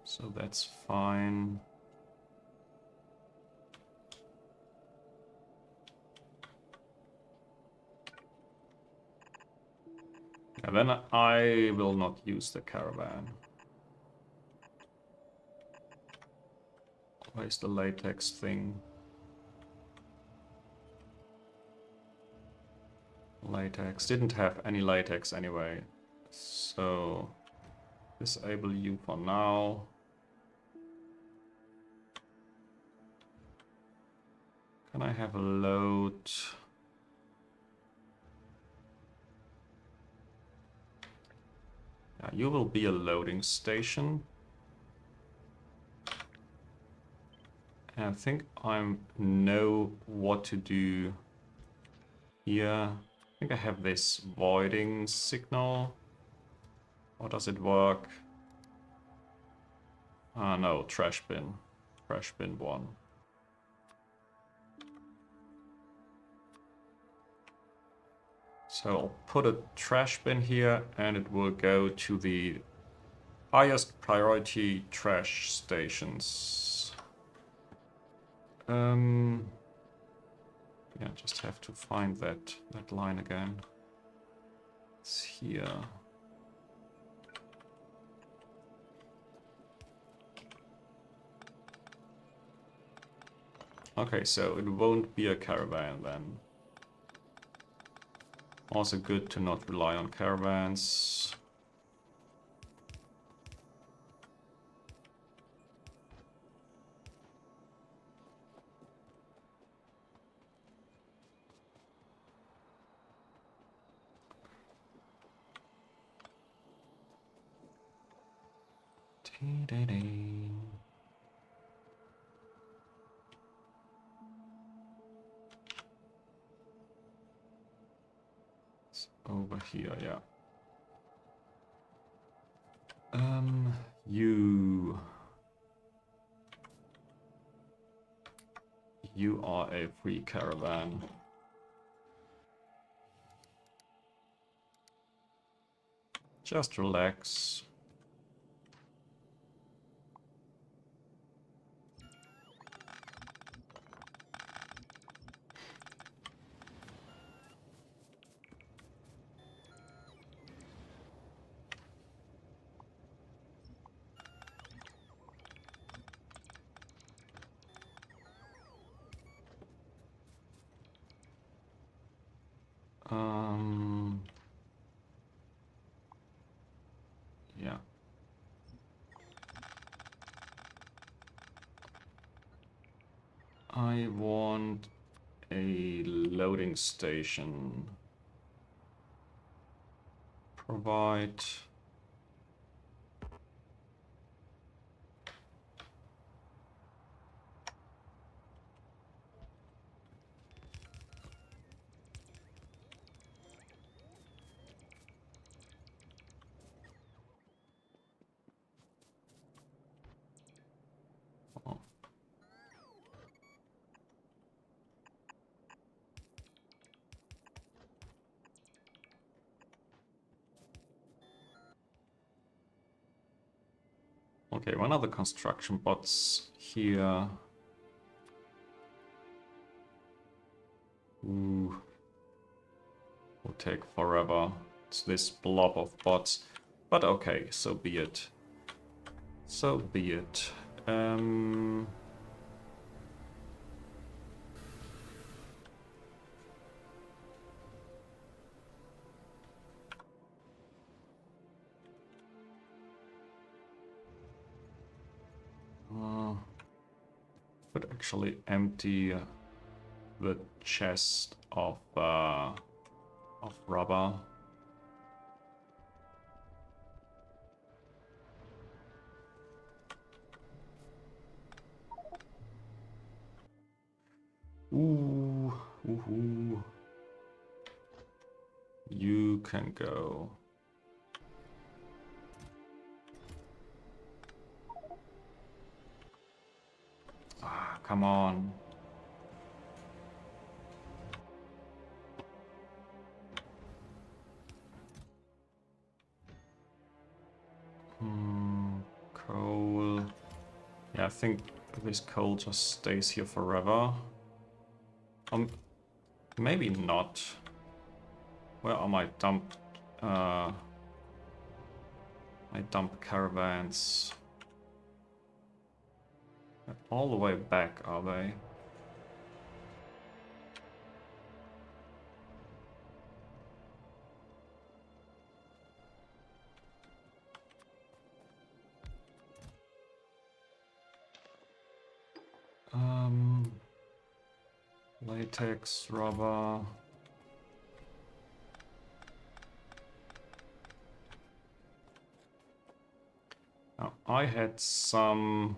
So that's fine. And then I will not use the caravan. Where's the latex thing? Latex. Didn't have any latex anyway. So disable you for now. Can I have a load? Yeah, you will be a loading station. And I think I know what to do here. I think I have this voiding signal. Or does it work? No, trash bin. Trash bin 1. So I'll put a trash bin here and it will go to the highest priority trash stations. Yeah, just have to find that line again. here. Okay, so it won't be a caravan then. Also good to not rely on caravans. It's over here, yeah. You are a free caravan. Just relax. Yeah. I want a loading station. Provide. Oh. Okay, one of the construction bots here. Ooh. Will take forever. It's this blob of bots. But okay, so be it. So be it. Could actually empty the chest of rubber. Ooh, ooh. You can go. Ah, come on. Coal. Yeah, I think this coal just stays here forever. Maybe not. Where are my dump? My dump caravans. All the way back, are they? Latex, rubber. Now, I had some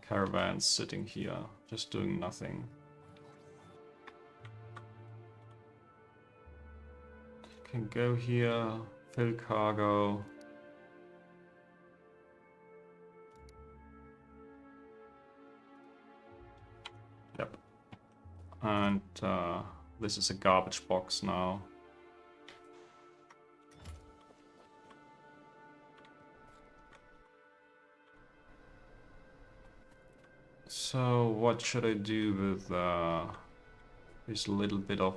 caravans sitting here, just doing nothing. Can go here, fill cargo. Yep. And this is a garbage box now. So what should I do with this little bit of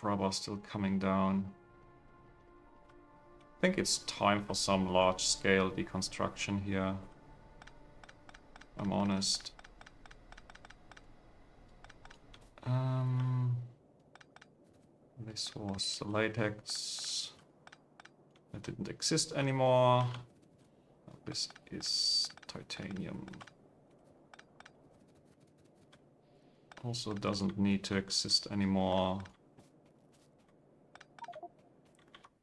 rubber still coming down. I think it's time for some large-scale deconstruction here. I'm honest. This was latex. That didn't exist anymore. This is titanium. Also doesn't need to exist anymore.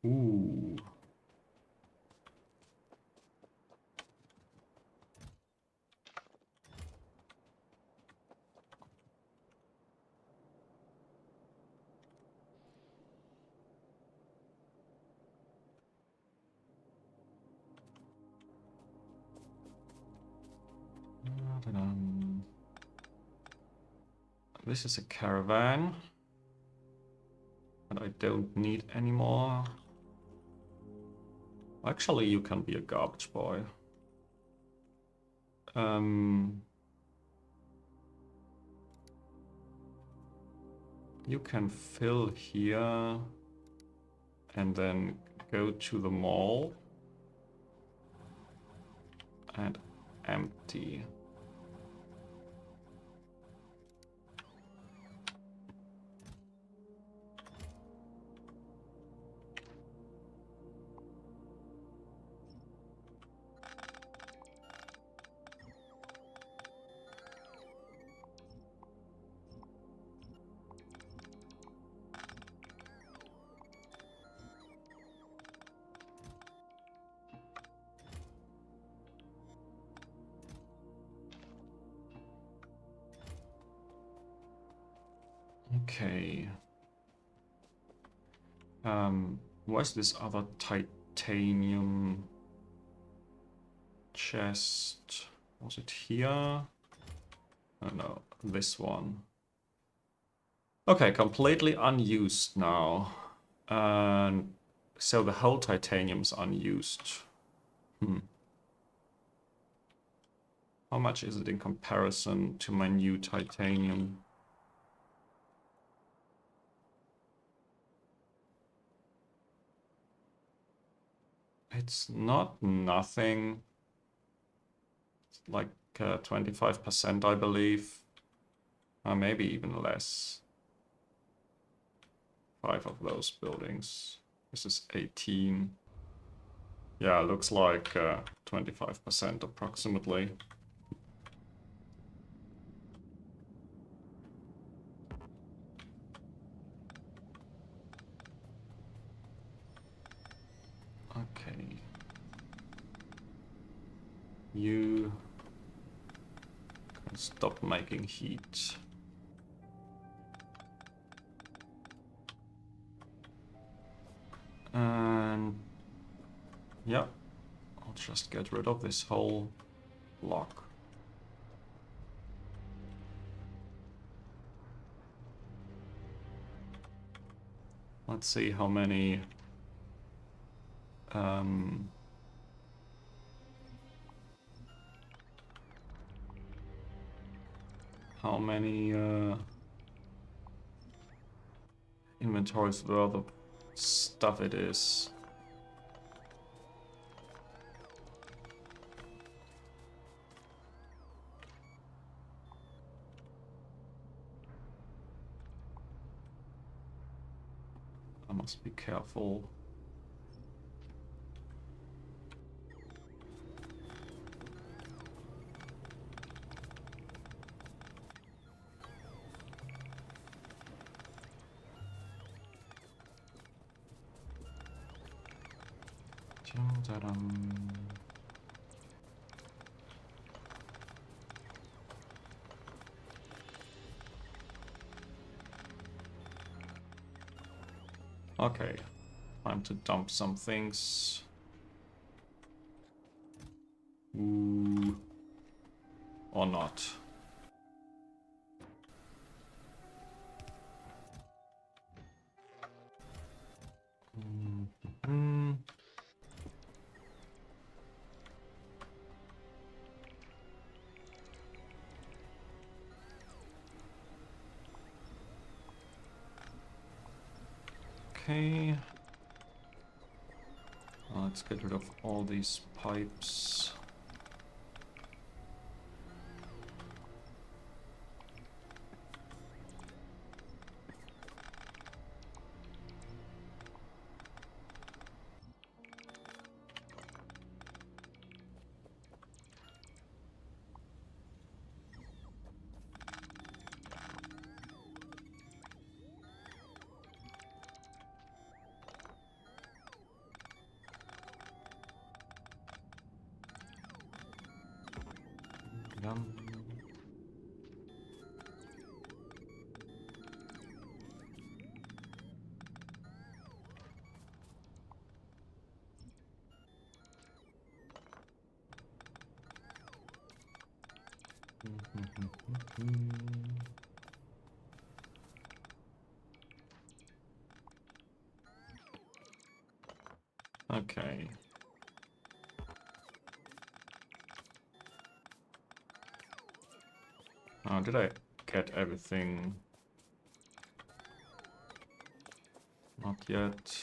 Ooh. This is a caravan that I don't need anymore. Actually, you can be a garbage boy. You can fill here and then go to the mall and empty. Okay. Where's this other titanium chest? Was it here? Oh no, this one. Okay, completely unused now. So the whole titanium's unused. How much is it in comparison to my new titanium? It's not nothing. It's like 25%, I believe. Maybe even less. 5 of those buildings. This is 18. Yeah, looks like 25% approximately. Okay. You can stop making heat. And yeah, I'll just get rid of this whole block. Let's see how many inventories worth of stuff it is. I must be careful. Okay, time to dump some things. Ooh. Or not. Okay. Let's get rid of all these pipes. Yum. Okay. Did I get everything? Not yet.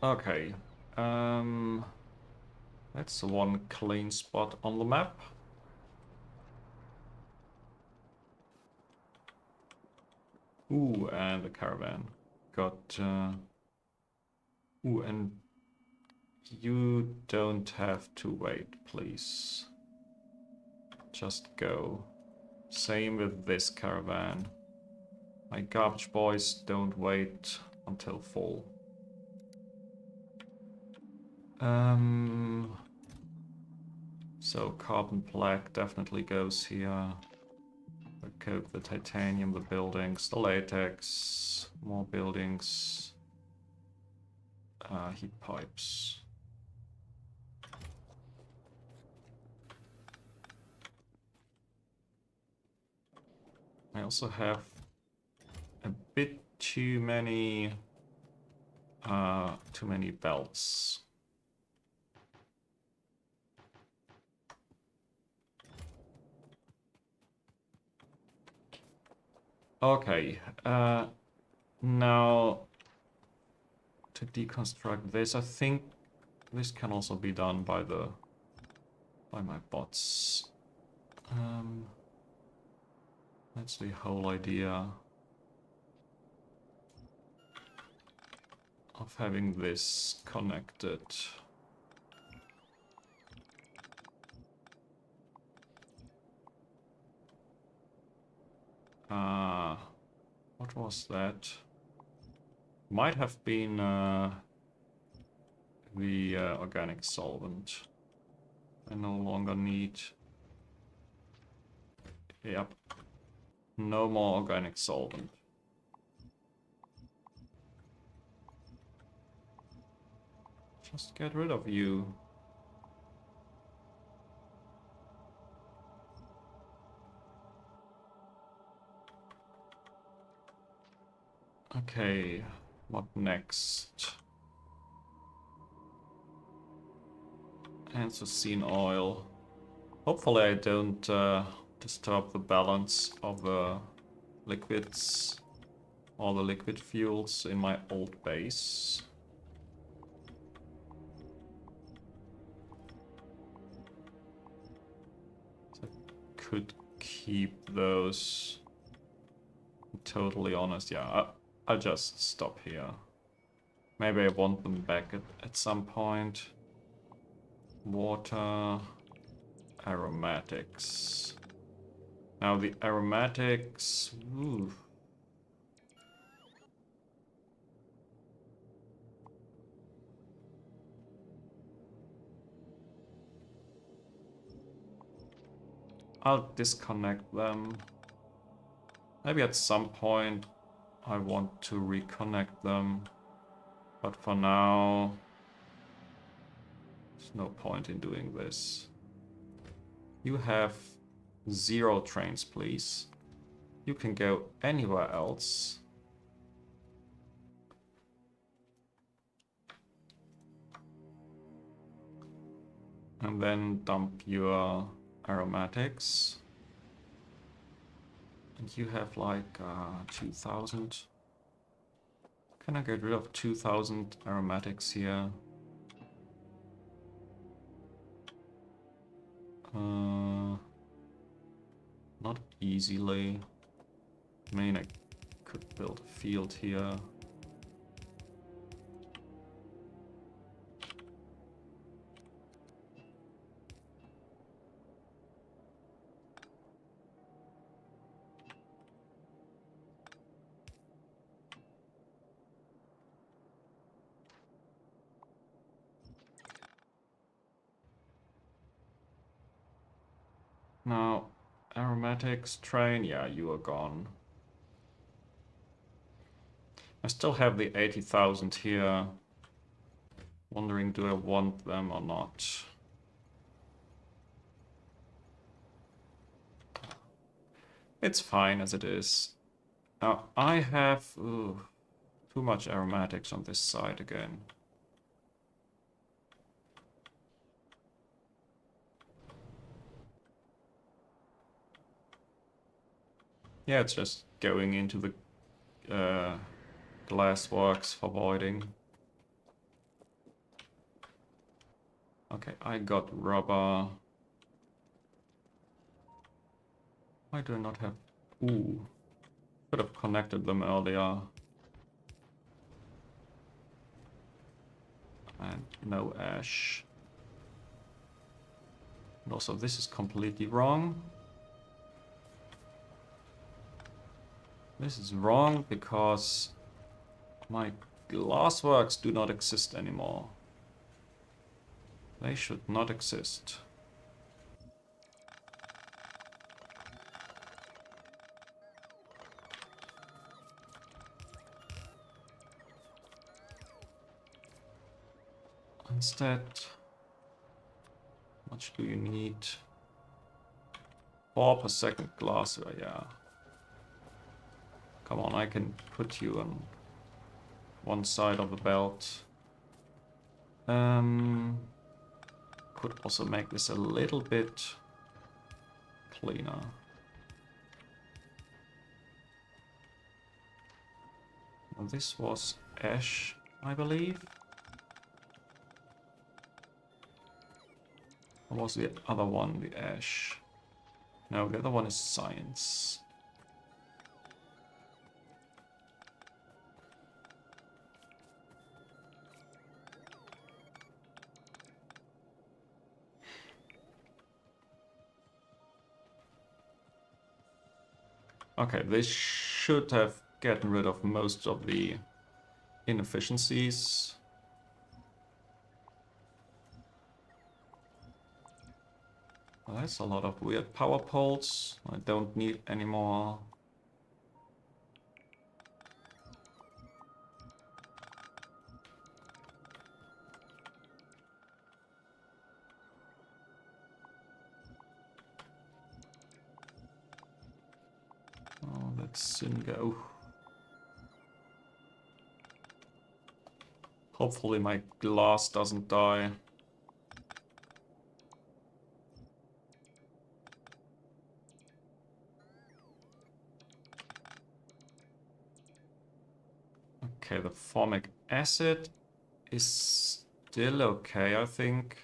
Okay. That's one clean spot on the map. Ooh, and the caravan. Got... Ooh, and you don't have to wait, please. Just go. Same with this caravan. My garbage boys don't wait until fall. So carbon black definitely goes here. The coke, the titanium, the buildings, the latex, more buildings, heat pipes. I also have a bit too many belts. Okay, now to deconstruct this, I think this can also be done by my bots. That's the whole idea of having this connected. What was that? Might have been the organic solvent. I no longer need... Yep. No more organic solvent. Just get rid of you. Okay, what next? Anthocene oil. Hopefully I don't disturb the balance of the liquids or the liquid fuels in my old base. So I could keep those. Totally honest, yeah, I'll just stop here. Maybe I want them back at some point. Water, aromatics. Now the aromatics, ooh. I'll disconnect them. Maybe at some point I want to reconnect them. But for now, there's no point in doing this. You have 0 trains, please. You can go anywhere else. And then dump your aromatics. And you have like 2000. Can I get rid of 2000 aromatics here? Not easily. I mean, I could build a field here. Now, aromatics train, yeah, you are gone. I still have the 80,000 here. Wondering, do I want them or not? It's fine as it is. Now, I have too much aromatics on this side again. Yeah, it's just going into the glass works for voiding. Okay, I got rubber. Why do I not have... Ooh. Could have connected them earlier. And no ash. And also this is completely wrong. This is wrong because my glassworks do not exist anymore. They should not exist. Instead, how much do you need? 4 per second glassware, yeah. Come on, I can put you on one side of the belt. Could also make this a little bit cleaner. Well, this was ash, I believe. Or was the other one the ash? No, the other one is science. Okay, this should have gotten rid of most of the inefficiencies. Well, that's a lot of weird power poles. I don't need any more. Oh, let's soon go. Hopefully my glass doesn't die. Okay, the formic acid is still okay, I think.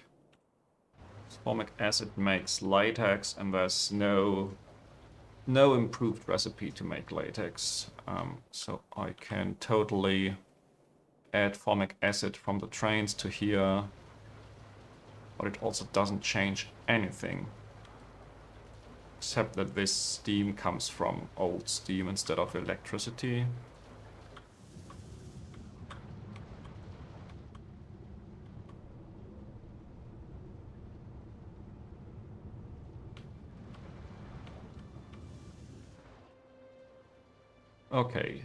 Formic acid makes latex, and there's no improved recipe to make latex. So I can totally add formic acid from the trains to here, but it also doesn't change anything. Except that this steam comes from old steam instead of electricity. Okay.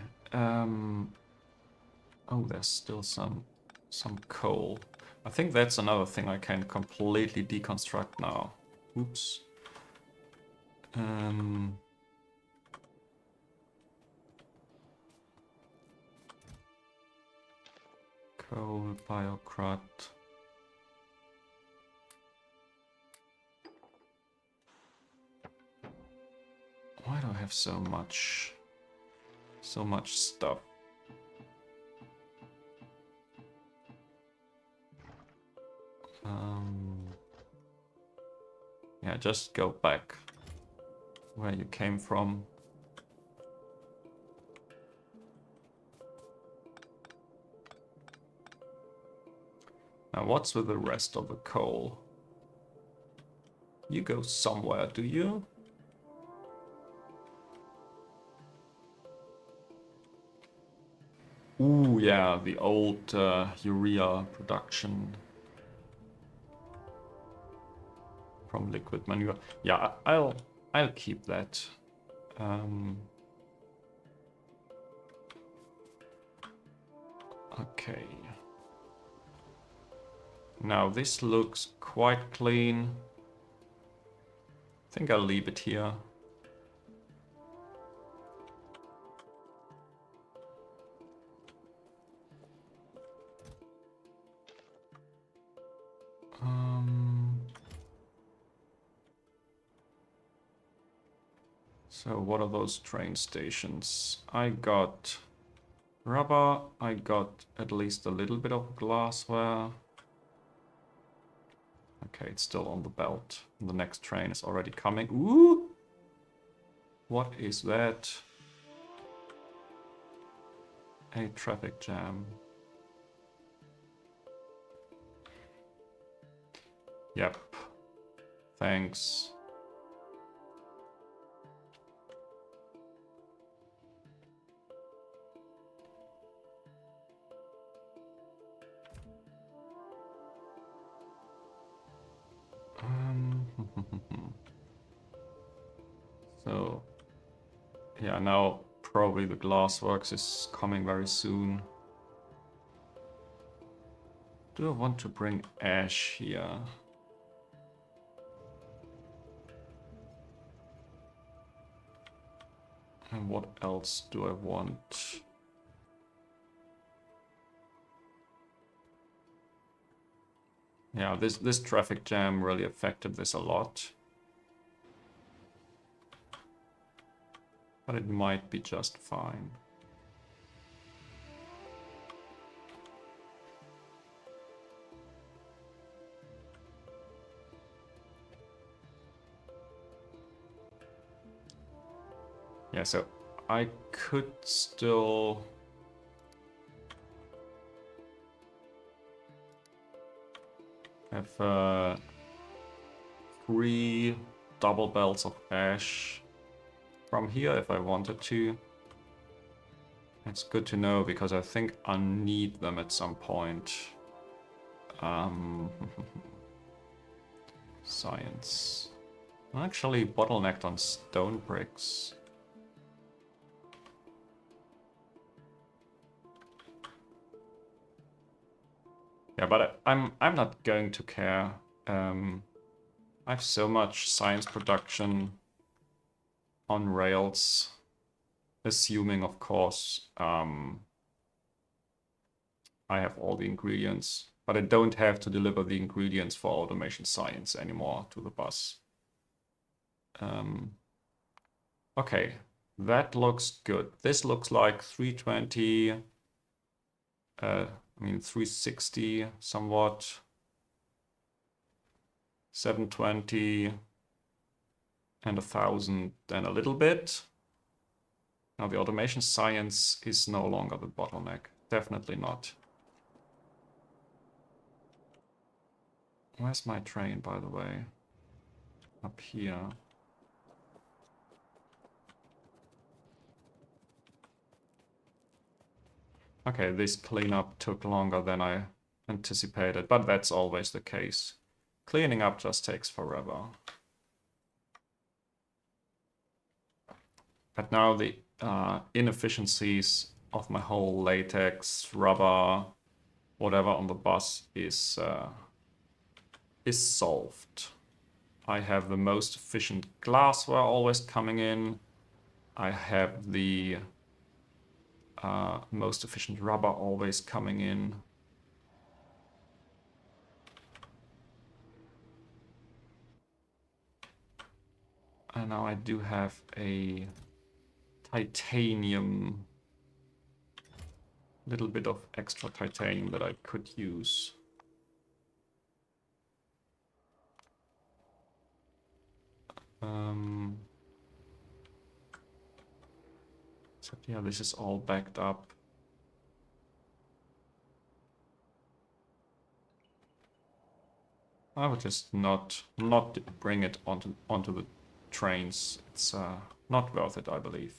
Oh, there's still some coal. I think that's another thing I can completely deconstruct now. Oops. Coal, biocrot. Why do I have so much stuff? Yeah, just go back where you came from. Now, what's with the rest of the coal? You go somewhere, do you? Ooh, yeah, the old urea production from liquid manure. Yeah, I'll keep that. Okay. Now this looks quite clean. I think I'll leave it here. So what are those train stations? I got rubber, I got at least a little bit of glassware. Okay, it's still on the belt. The next train is already coming. Ooh! What is that? A traffic jam. Yep. Thanks. So, yeah, now probably the glassworks is coming very soon. Do I want to bring ash here? And what else do I want? Yeah, this traffic jam really affected this a lot. But it might be just fine. Yeah, so I could still have 3 double belts of ash from here if I wanted to. It's good to know because I think I need them at some point. Science. I'm actually bottlenecked on stone bricks. Yeah, but I'm not going to care. I have so much science production on rails, assuming, of course, I have all the ingredients, but I don't have to deliver the ingredients for automation science anymore to the bus. Okay, that looks good. This looks like 320. I mean 360 somewhat. 720 and 1,000 and a little bit. Now the automation science is no longer the bottleneck. Definitely not. Where's my train, by the way? Up here. Okay, this cleanup took longer than I anticipated, but that's always the case. Cleaning up just takes forever. But now the inefficiencies of my whole latex, rubber, whatever on the bus is solved. I have the most efficient glassware always coming in. I have the most efficient rubber always coming in. And now I do have a titanium, little bit of extra titanium that I could use. Except, yeah, this is all backed up. I would just not bring it onto the trains. It's not worth it, I believe.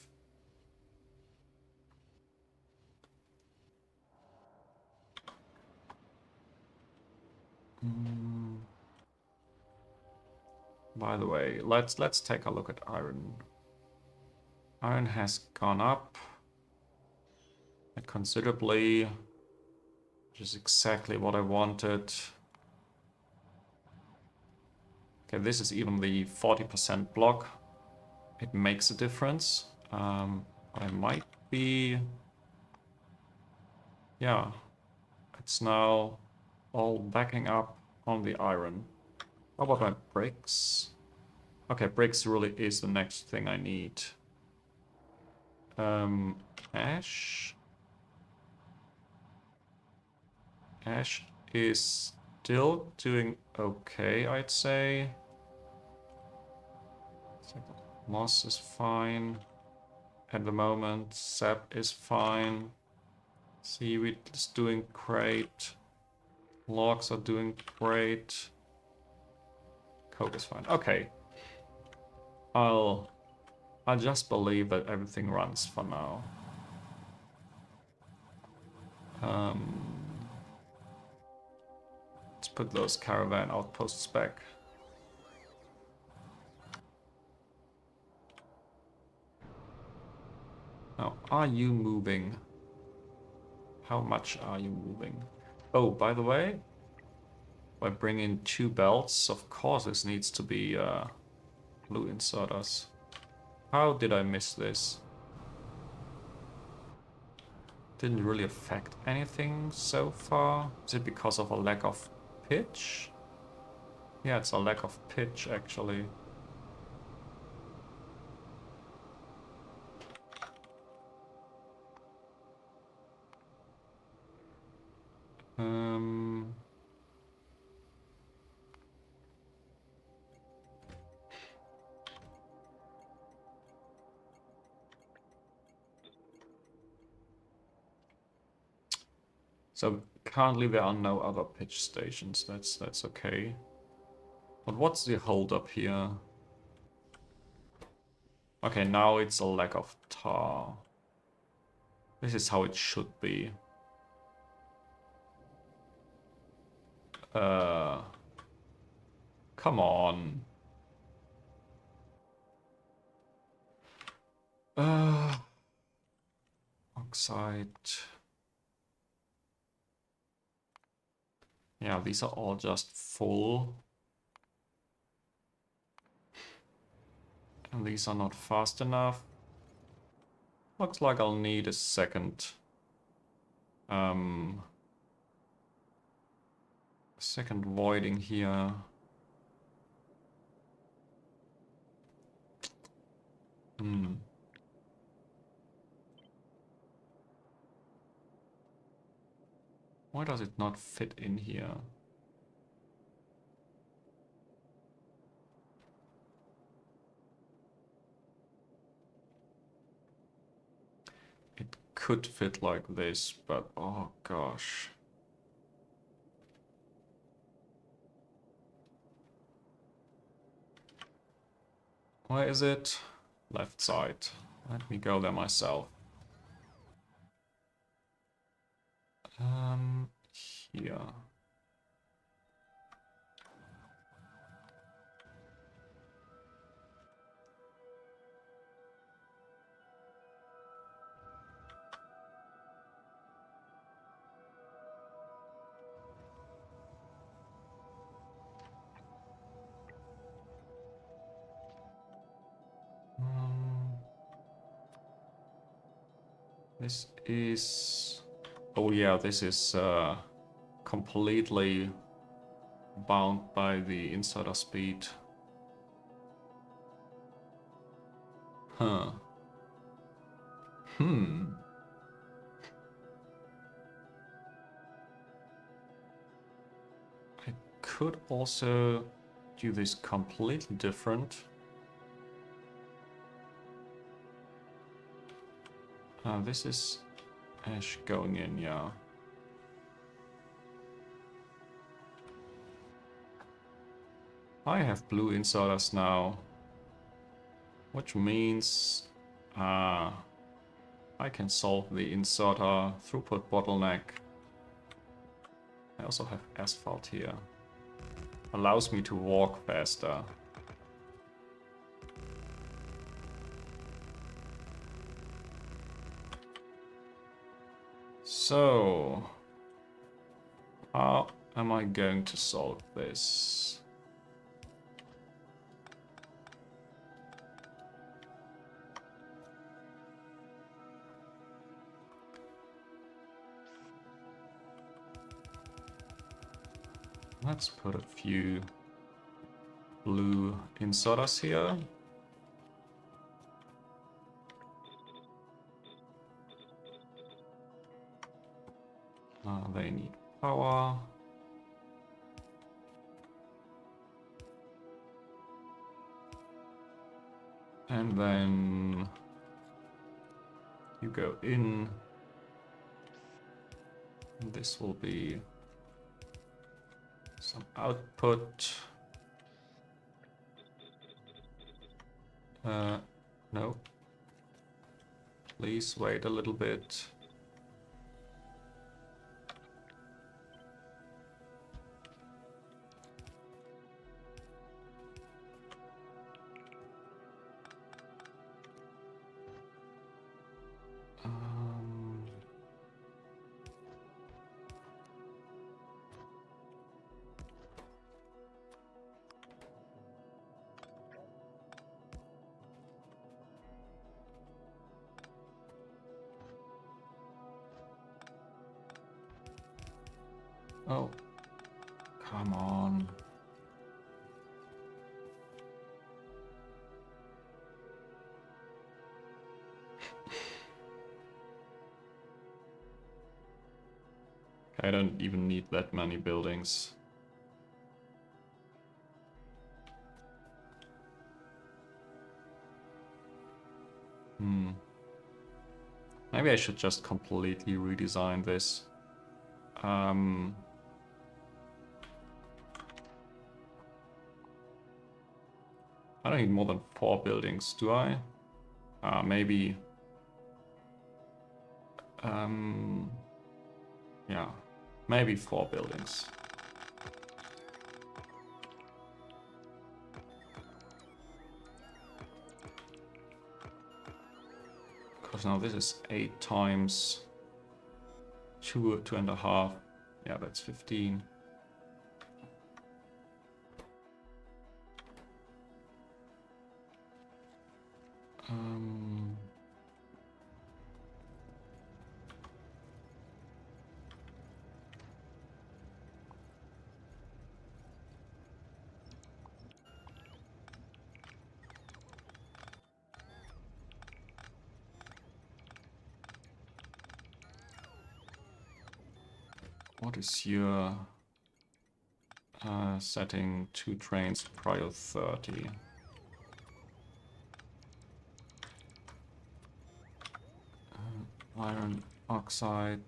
By the way, let's take a look at iron. Iron has gone up considerably, which is exactly what I wanted. Okay, this is even the 40% block. It makes a difference. I might be... Yeah, it's now all backing up on the iron. How about my bricks? Okay, bricks really is the next thing I need. Ash. Ash is still doing okay, I'd say. Moss is fine at the moment. Sap is fine. Seaweed is doing great. Logs are doing great. Coke is fine. Okay. I'll just believe that everything runs for now. Let's put those caravan outposts back. Now, are you moving? How much are you moving? Oh, by the way, by bringing 2 belts, of course this needs to be blue inserters. How did I miss this? Didn't really affect anything so far. Is it because of a lack of pitch? Yeah, it's a lack of pitch actually. So currently there are no other pitch stations. That's okay. But what's the holdup here? Okay, now it's a lack of tar. This is how it should be. Come on. Oxide. Yeah, these are all just full. And these are not fast enough. Looks like I'll need a second voiding here. Why does it not fit in here? It could fit like this, but oh gosh. Where is it? Left side. Let me go there myself. Here. This is... Oh yeah, this is completely bound by the insider speed. Huh. Hmm. I could also do this completely different. This is ash going in, yeah. I have blue inserters now, which means I can solve the inserter throughput bottleneck. I also have asphalt here. Allows me to walk faster. So, how am I going to solve this? Let's put a few blue inserters here. They need power. And then you go in. This will be some output. No. Please wait a little bit. Oh, come on. I don't even need that many buildings. Maybe I should just completely redesign this. I don't need more than 4 buildings, do I? Maybe. Yeah, maybe 4 buildings. Because now this is 8 times 2.5. Yeah, that's 15. What is your setting? 2 trains prior 30. Iron oxide.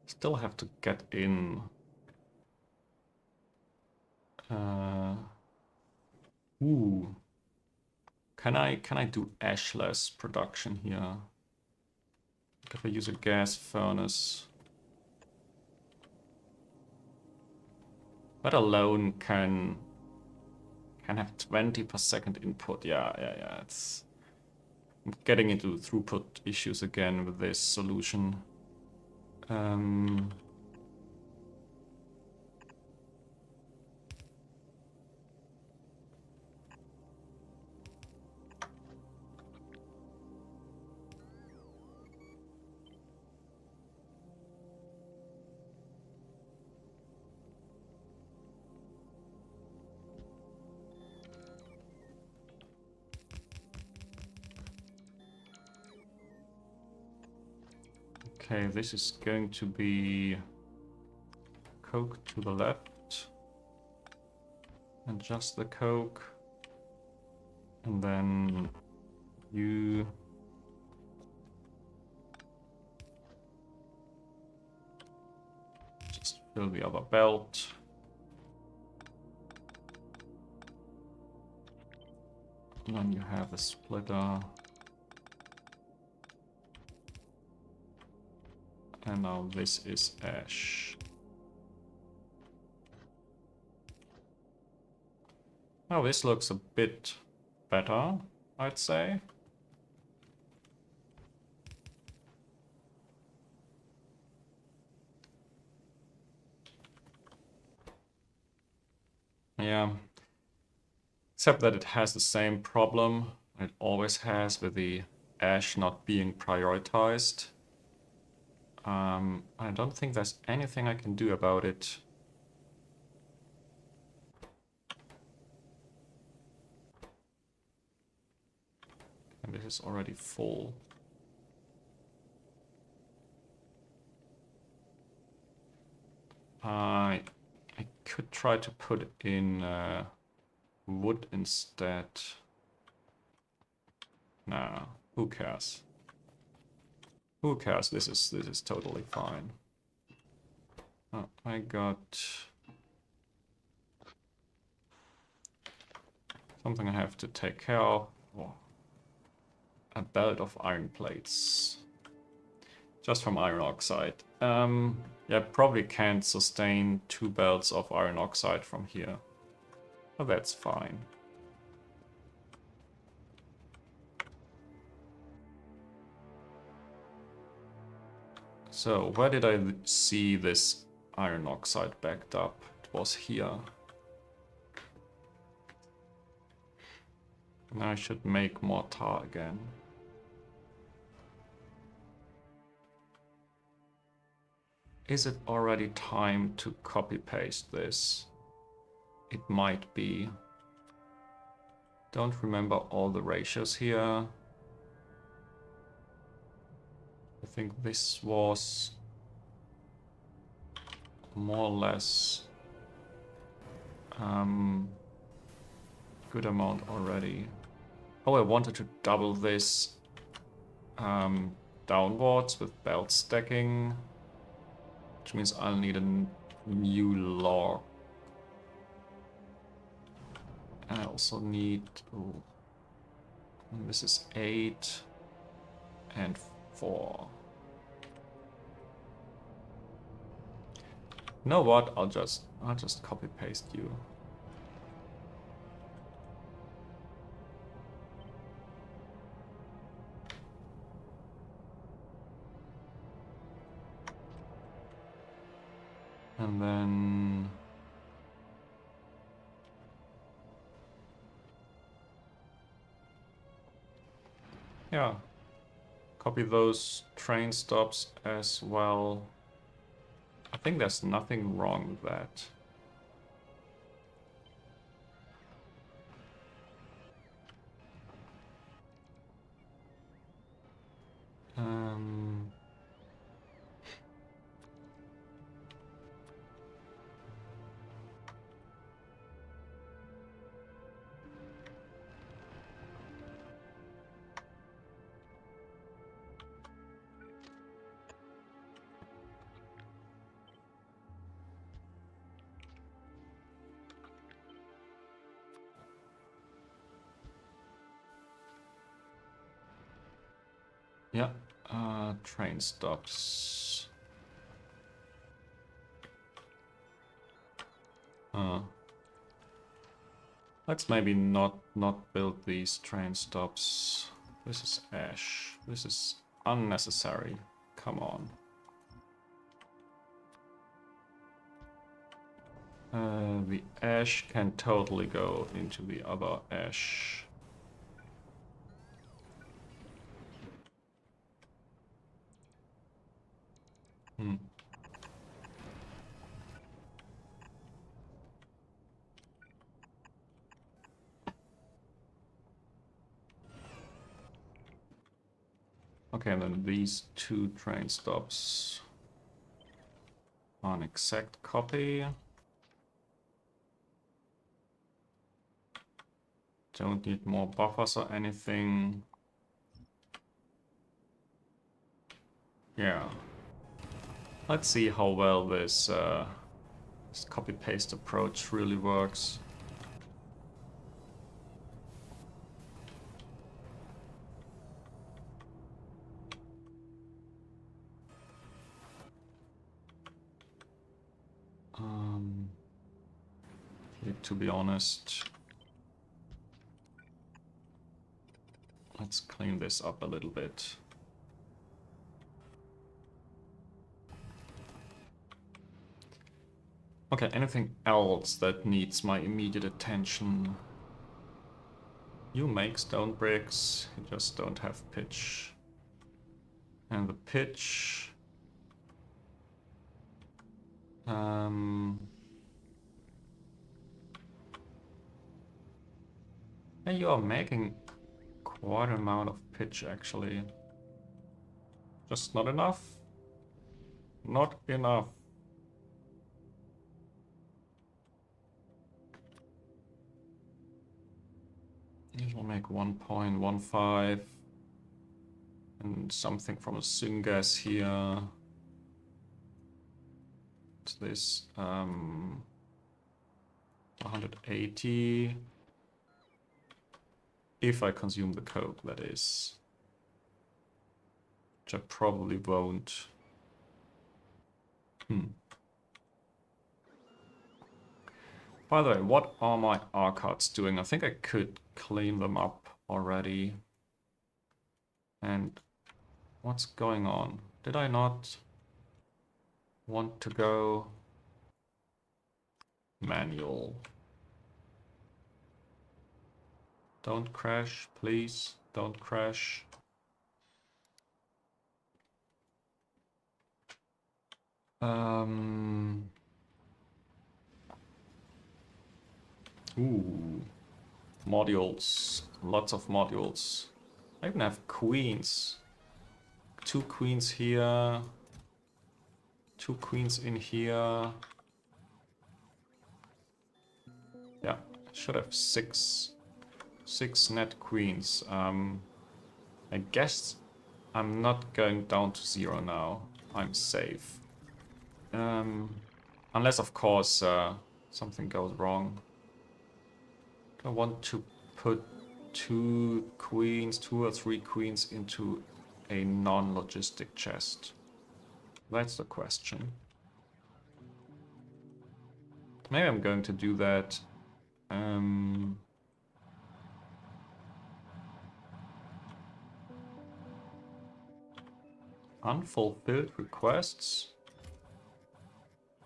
Still have to get in. Ooh. Can I do ashless production here? If I use a gas furnace. That alone can have 20 per second input. Yeah. It's I'm getting into throughput issues again with this solution. Okay, this is going to be coke to the left. And just the coke. And then you... just fill the other belt. And then you have a splitter. And now this is ash. Oh, this looks a bit better, I'd say. Yeah. Except that it has the same problem it always has with the ash not being prioritized. I don't think there's anything I can do about it. And this is already full. I could try to put in wood instead. Nah, who cares? Who cares? This is totally fine. Oh, I got something I have to take care of. Oh. A belt of iron plates. Just from iron oxide. Yeah, probably can't sustain 2 belts of iron oxide from here. But that's fine. So, where did I see this iron oxide backed up? It was here. Now I should make more tar again. Is it already time to copy-paste this? It might be. Don't remember all the ratios here. I think this was more or less good amount already. Oh, I wanted to double this downwards with belt stacking, which means I'll need a new log. And I also need, oh, this is 8 and 4. You know what? I'll just copy paste you. And then yeah, copy those train stops as well. I think there's nothing wrong with that. Yeah, train stops. Let's maybe not build these train stops This is ash. This is unnecessary. Come on. The ash can totally go into the other ash. Okay, and then these two train stops are an exact copy. Don't need more buffers or anything. Yeah. Let's see how well this copy-paste approach really works. To be honest, let's clean this up a little bit. Okay, anything else that needs my immediate attention? You make stone bricks, you just don't have pitch. And the pitch... Yeah, you are making quite an amount of pitch, actually. Just not enough? Not enough. This will make 1.15. And something from a syngas here. What's this? 180. If I consume the coke, that is. Which I probably won't. By the way, what are my R-cards doing? I think I could clean them up already. And what's going on? Did I not want to go manual? Don't crash, please. Don't crash. Ooh. Modules. Lots of modules. I even have queens. 2 queens here. 2 queens in here. Yeah, I should have 6 net queens. I guess I'm not going down to 0 now. I'm safe. Unless, of course, something goes wrong. I want to put 2 or 3 queens into a non-logistic chest. That's the question. Maybe I'm going to do that. Unfulfilled requests?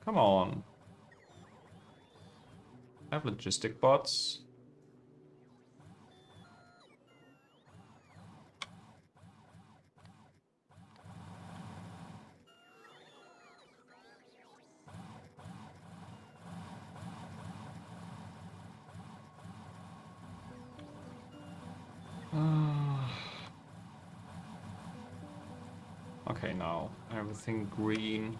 Come on. I have logistic bots. Okay, now everything green.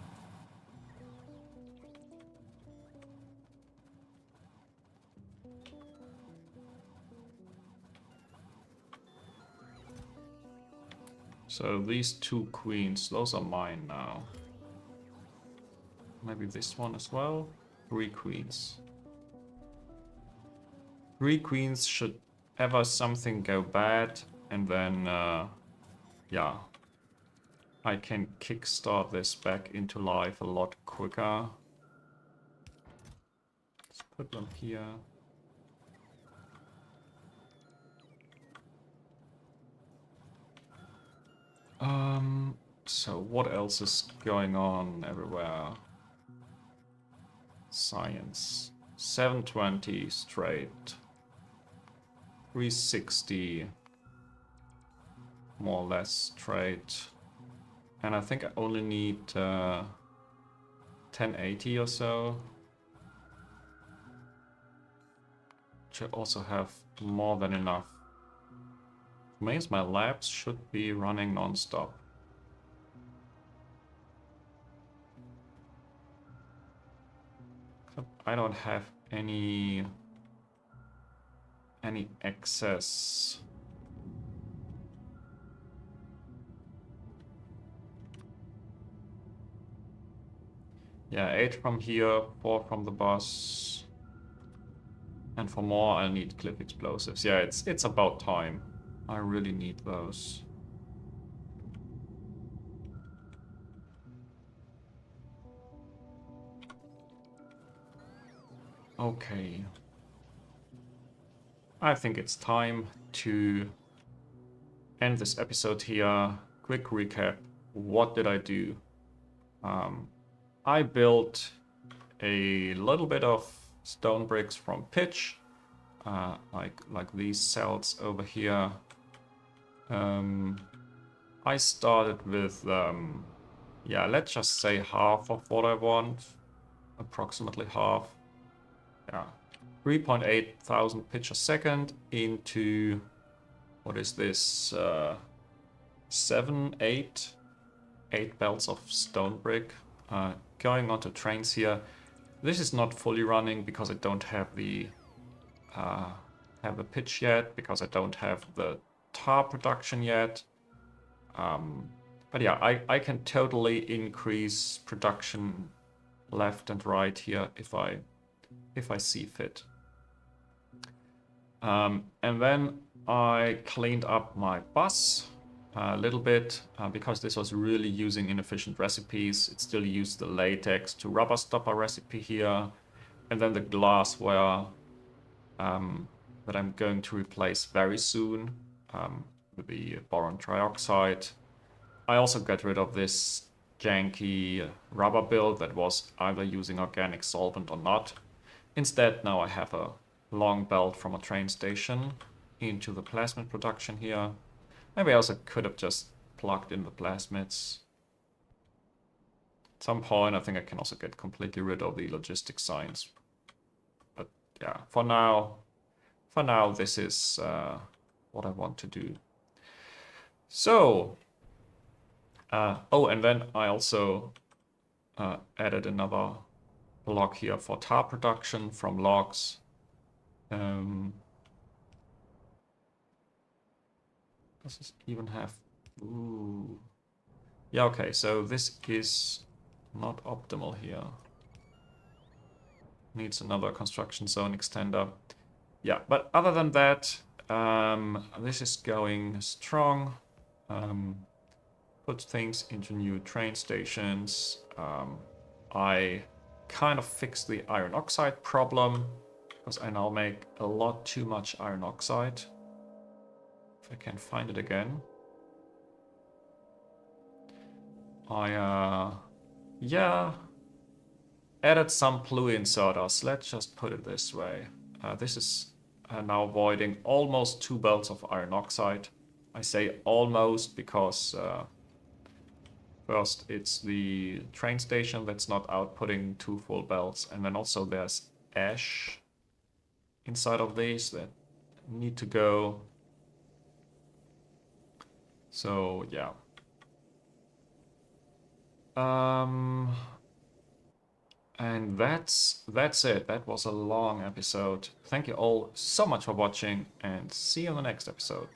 So these 2 queens, those are mine now. Maybe this one as well. 3 queens. 3 queens should ever something go bad, and then, yeah. I can kickstart this back into life a lot quicker. Let's put them here. So what else is going on everywhere? Science. 720 straight. 360 more or less straight. And I think I only need 1080 or so. Should also have more than enough. Means my labs should be running non-stop. I don't have any excess. Yeah, 8 from here, 4 from the boss. And for more, I'll need clip explosives. Yeah, it's about time. I really need those. Okay. I think it's time to end this episode here. Quick recap. What did I do? I built a little bit of stone bricks from pitch, like these cells over here. I started with, yeah, let's just say half of what I want, approximately half. Yeah, 3.8 thousand pitch a second into, what is this, 7, 8 belts of stone brick. Going onto trains here. This is not fully running because I don't have the pitch yet, because I don't have the tar production yet. But yeah, I can totally increase production left and right here if I see fit. And then I cleaned up my bus a little bit because this was really using inefficient recipes. It still used the latex to rubber stopper recipe here, and then the glassware that I'm going to replace very soon with the boron trioxide. I also got rid of this janky rubber build that was either using organic solvent or not. Instead, now I have a long belt from a train station into the plasmid production here. Maybe I also could have just plugged in the plasmids. At some point, I think I can also get completely rid of the logistics signs. But yeah, for now, this is what I want to do. So, oh, and then I also added another block here for tar production from logs. Does this even have... Ooh. Yeah, okay, so this is not optimal here. Needs another construction zone extender. Yeah, but other than that, this is going strong. Put things into new train stations. I kind of fixed the iron oxide problem, because I now make a lot too much iron oxide. If I can find it again. Yeah, added some Plui inserters. Let's just put it this way. This is now voiding almost 2 belts of iron oxide. I say almost because first it's the train station that's not outputting 2 full belts, and then also there's ash inside of these that need to go. So yeah. And that's it. That was a long episode. Thank you all so much for watching, and see you in the next episode.